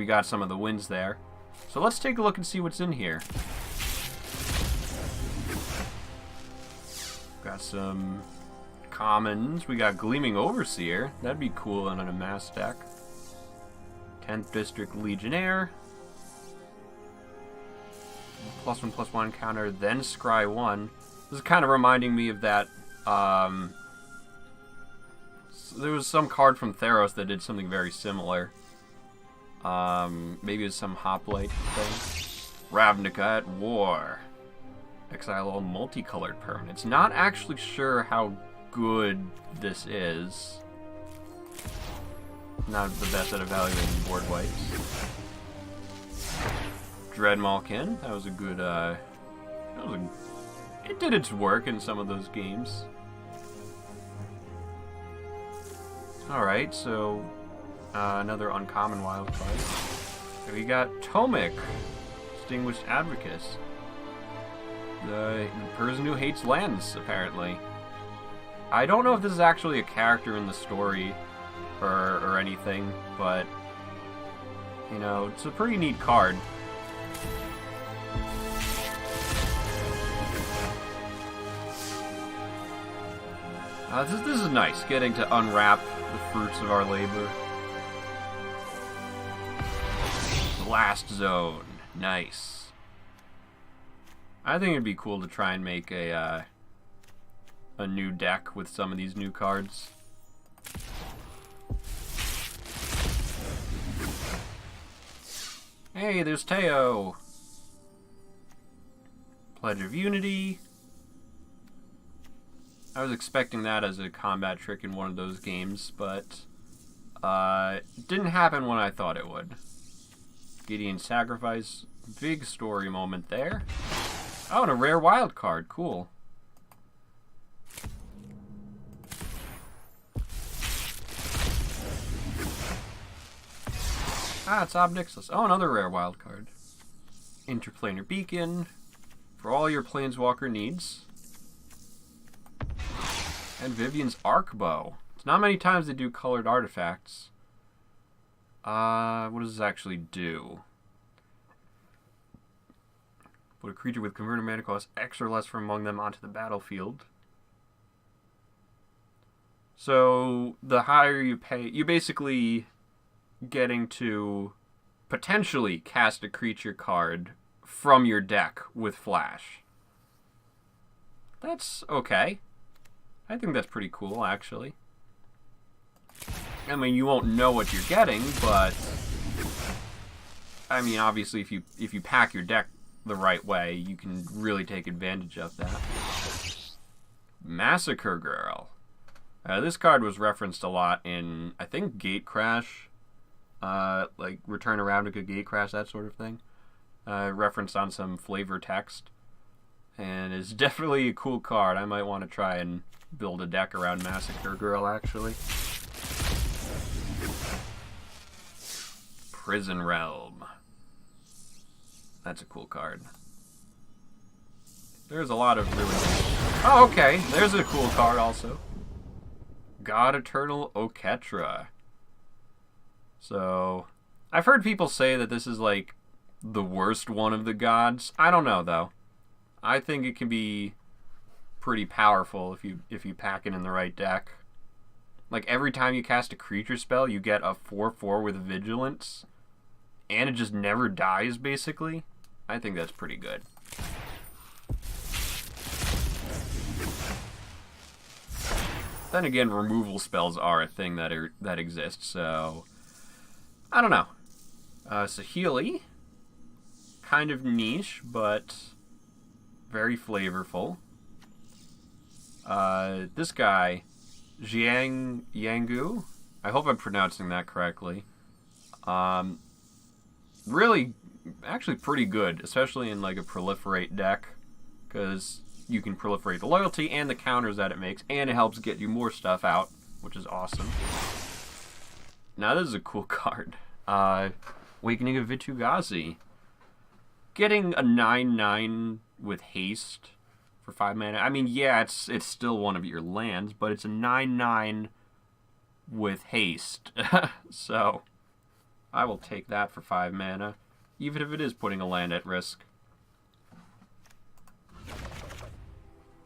got some of the wins there. So let's take a look and see what's in here. Got some commons. We got Gleaming Overseer. That'd be cool on a mass deck. 10th District Legionnaire. +1/+1 counter, then Scry 1. This is kind of reminding me of that. There was some card from Theros that did something very similar. Maybe it's some Hoplite thing. Ravnica at War. Exile all multicolored permanents. Not actually sure how good this is. Not the best at evaluating board wipes. Dreadmalkin. That was a good, it did its work in some of those games. Alright, so another uncommon wild card. We got Tomic, Distinguished Advocate. The person who hates lands, apparently. I don't know if this is actually a character in the story or anything, but you know, it's a pretty neat card. This is nice, getting to unwrap the fruits of our labor. Blast Zone. Nice. I think it'd be cool to try and make a new deck with some of these new cards. Hey, there's Teo. Pledge of Unity. I was expecting that as a combat trick in one of those games, but it didn't happen when I thought it would. Gideon Sacrifice. Big story moment there. Oh, and a rare wild card. Cool. Ah, it's Obnixilus. Oh, another rare wild card. Interplanar Beacon. For all your Planeswalker needs. And Vivian's Arcbow. It's not many times they do colored artifacts. What does this actually do? Put a creature with converted mana cost X or less from among them onto the battlefield. So, the higher you pay, you basically getting to potentially cast a creature card from your deck with Flash. That's okay. I think that's pretty cool, actually. I mean, you won't know what you're getting, but I mean, obviously, if you pack your deck the right way, you can really take advantage of that. Massacre Girl. This card was referenced a lot in, I think, Gate Crash, like Return of Ravnica, Gate Crash, that sort of thing. Referenced on some flavor text, and it's definitely a cool card. I might want to try and build a deck around Massacre Girl, actually. Prison Realm. That's a cool card. There's a lot of really... Oh, okay. There's a cool card also. God Eternal Oketra. So, I've heard people say that this is like the worst one of the gods. I don't know, though. I think it can be pretty powerful if you pack it in the right deck. Like, every time you cast a creature spell, you get a 4/4 with Vigilance, and it just never dies, basically. I think that's pretty good. Then again, removal spells are a thing that exists, so I don't know. Saheeli, kind of niche, but very flavorful. This guy, Yangu, I hope I'm pronouncing that correctly. Really, actually pretty good, especially in like a proliferate deck, because you can proliferate the loyalty and the counters that it makes, and it helps get you more stuff out, which is awesome. Now this is a cool card. Awakening of Vitu-Ghazi. Getting a 9/9 with haste for 5 mana. I mean, yeah, it's still one of your lands, but it's a 9/9 with haste. So I will take that for 5 mana, even if it is putting a land at risk.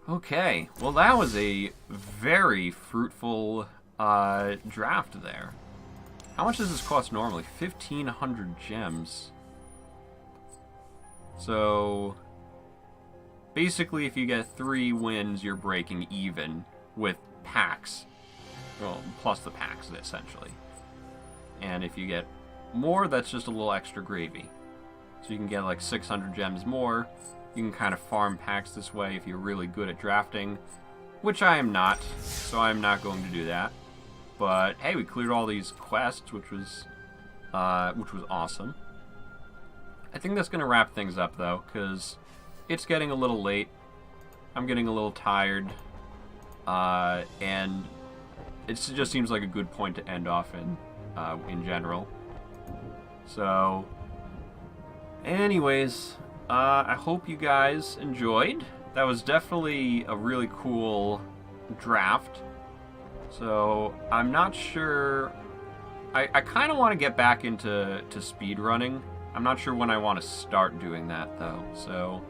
Okay, well that was a very fruitful draft there. How much does this cost normally? 1,500 gems. So basically if you get 3 wins, you're breaking even with packs. Well, plus the packs, essentially. And if you get more, that's just a little extra gravy. So you can get like 600 gems more. You can kind of farm packs this way if you're really good at drafting, which I am not, so I'm not going to do that. But hey, we cleared all these quests, which was awesome. I think that's going to wrap things up though, because it's getting a little late. I'm getting a little tired, and it just seems like a good point to end off in general. So, anyways. I hope you guys enjoyed. That was definitely a really cool draft. So, I'm not sure... I kind of want to get back into speedrunning. I'm not sure when I want to start doing that, though. So,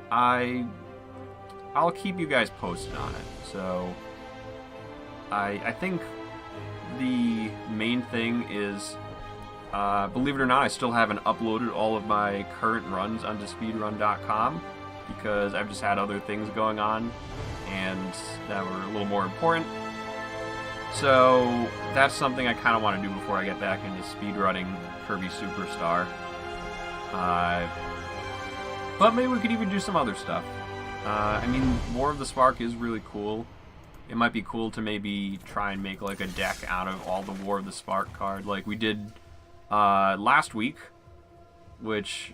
I'll keep you guys posted on it. So, I think the main thing is... believe it or not, I still haven't uploaded all of my current runs onto speedrun.com because I've just had other things going on and that were a little more important. So that's something I kind of want to do before I get back into speedrunning Kirby Superstar. But maybe we could even do some other stuff. I mean, War of the Spark is really cool. It might be cool to maybe try and make like a deck out of all the War of the Spark card like we did last week, which,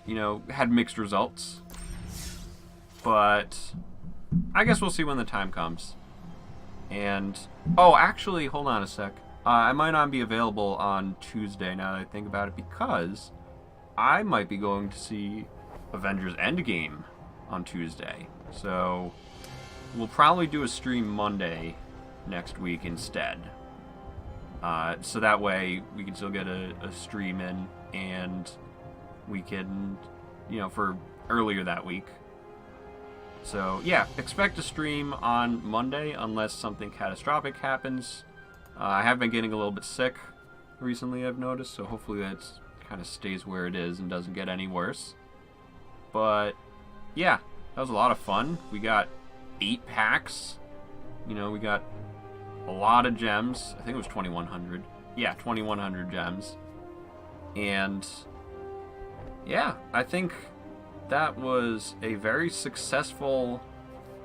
you know, had mixed results. But I guess we'll see when the time comes. And, oh, actually, hold on a sec. I might not be available on Tuesday now that I think about it, because I might be going to see Avengers Endgame on Tuesday. So we'll probably do a stream Monday next week instead. So that way we can still get a stream in, and we can, you know, for earlier that week. So yeah, expect a stream on Monday unless something catastrophic happens. I have been getting a little bit sick recently, I've noticed, so hopefully that kind of stays where it is and doesn't get any worse. But yeah, that was a lot of fun. We got 8 packs. You know, we got a lot of gems. I think it was 2,100. Yeah, 2,100 gems. And yeah, I think that was a very successful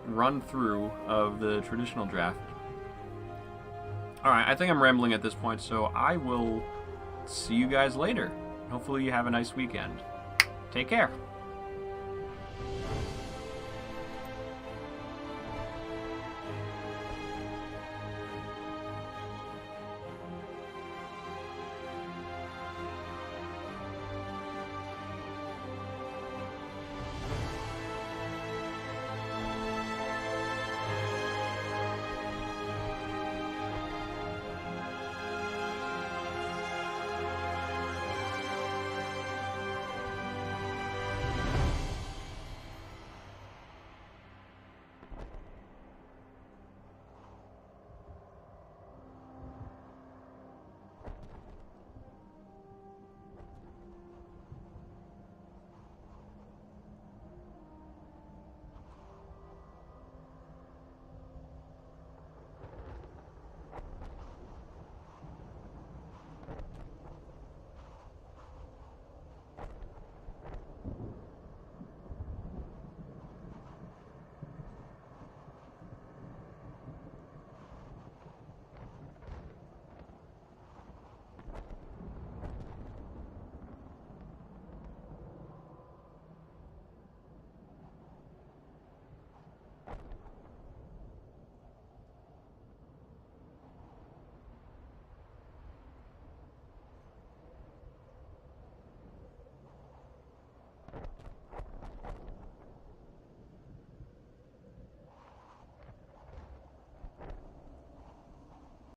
run through of the traditional draft. Alright, I think I'm rambling at this point, so I will see you guys later. Hopefully you have a nice weekend. Take care.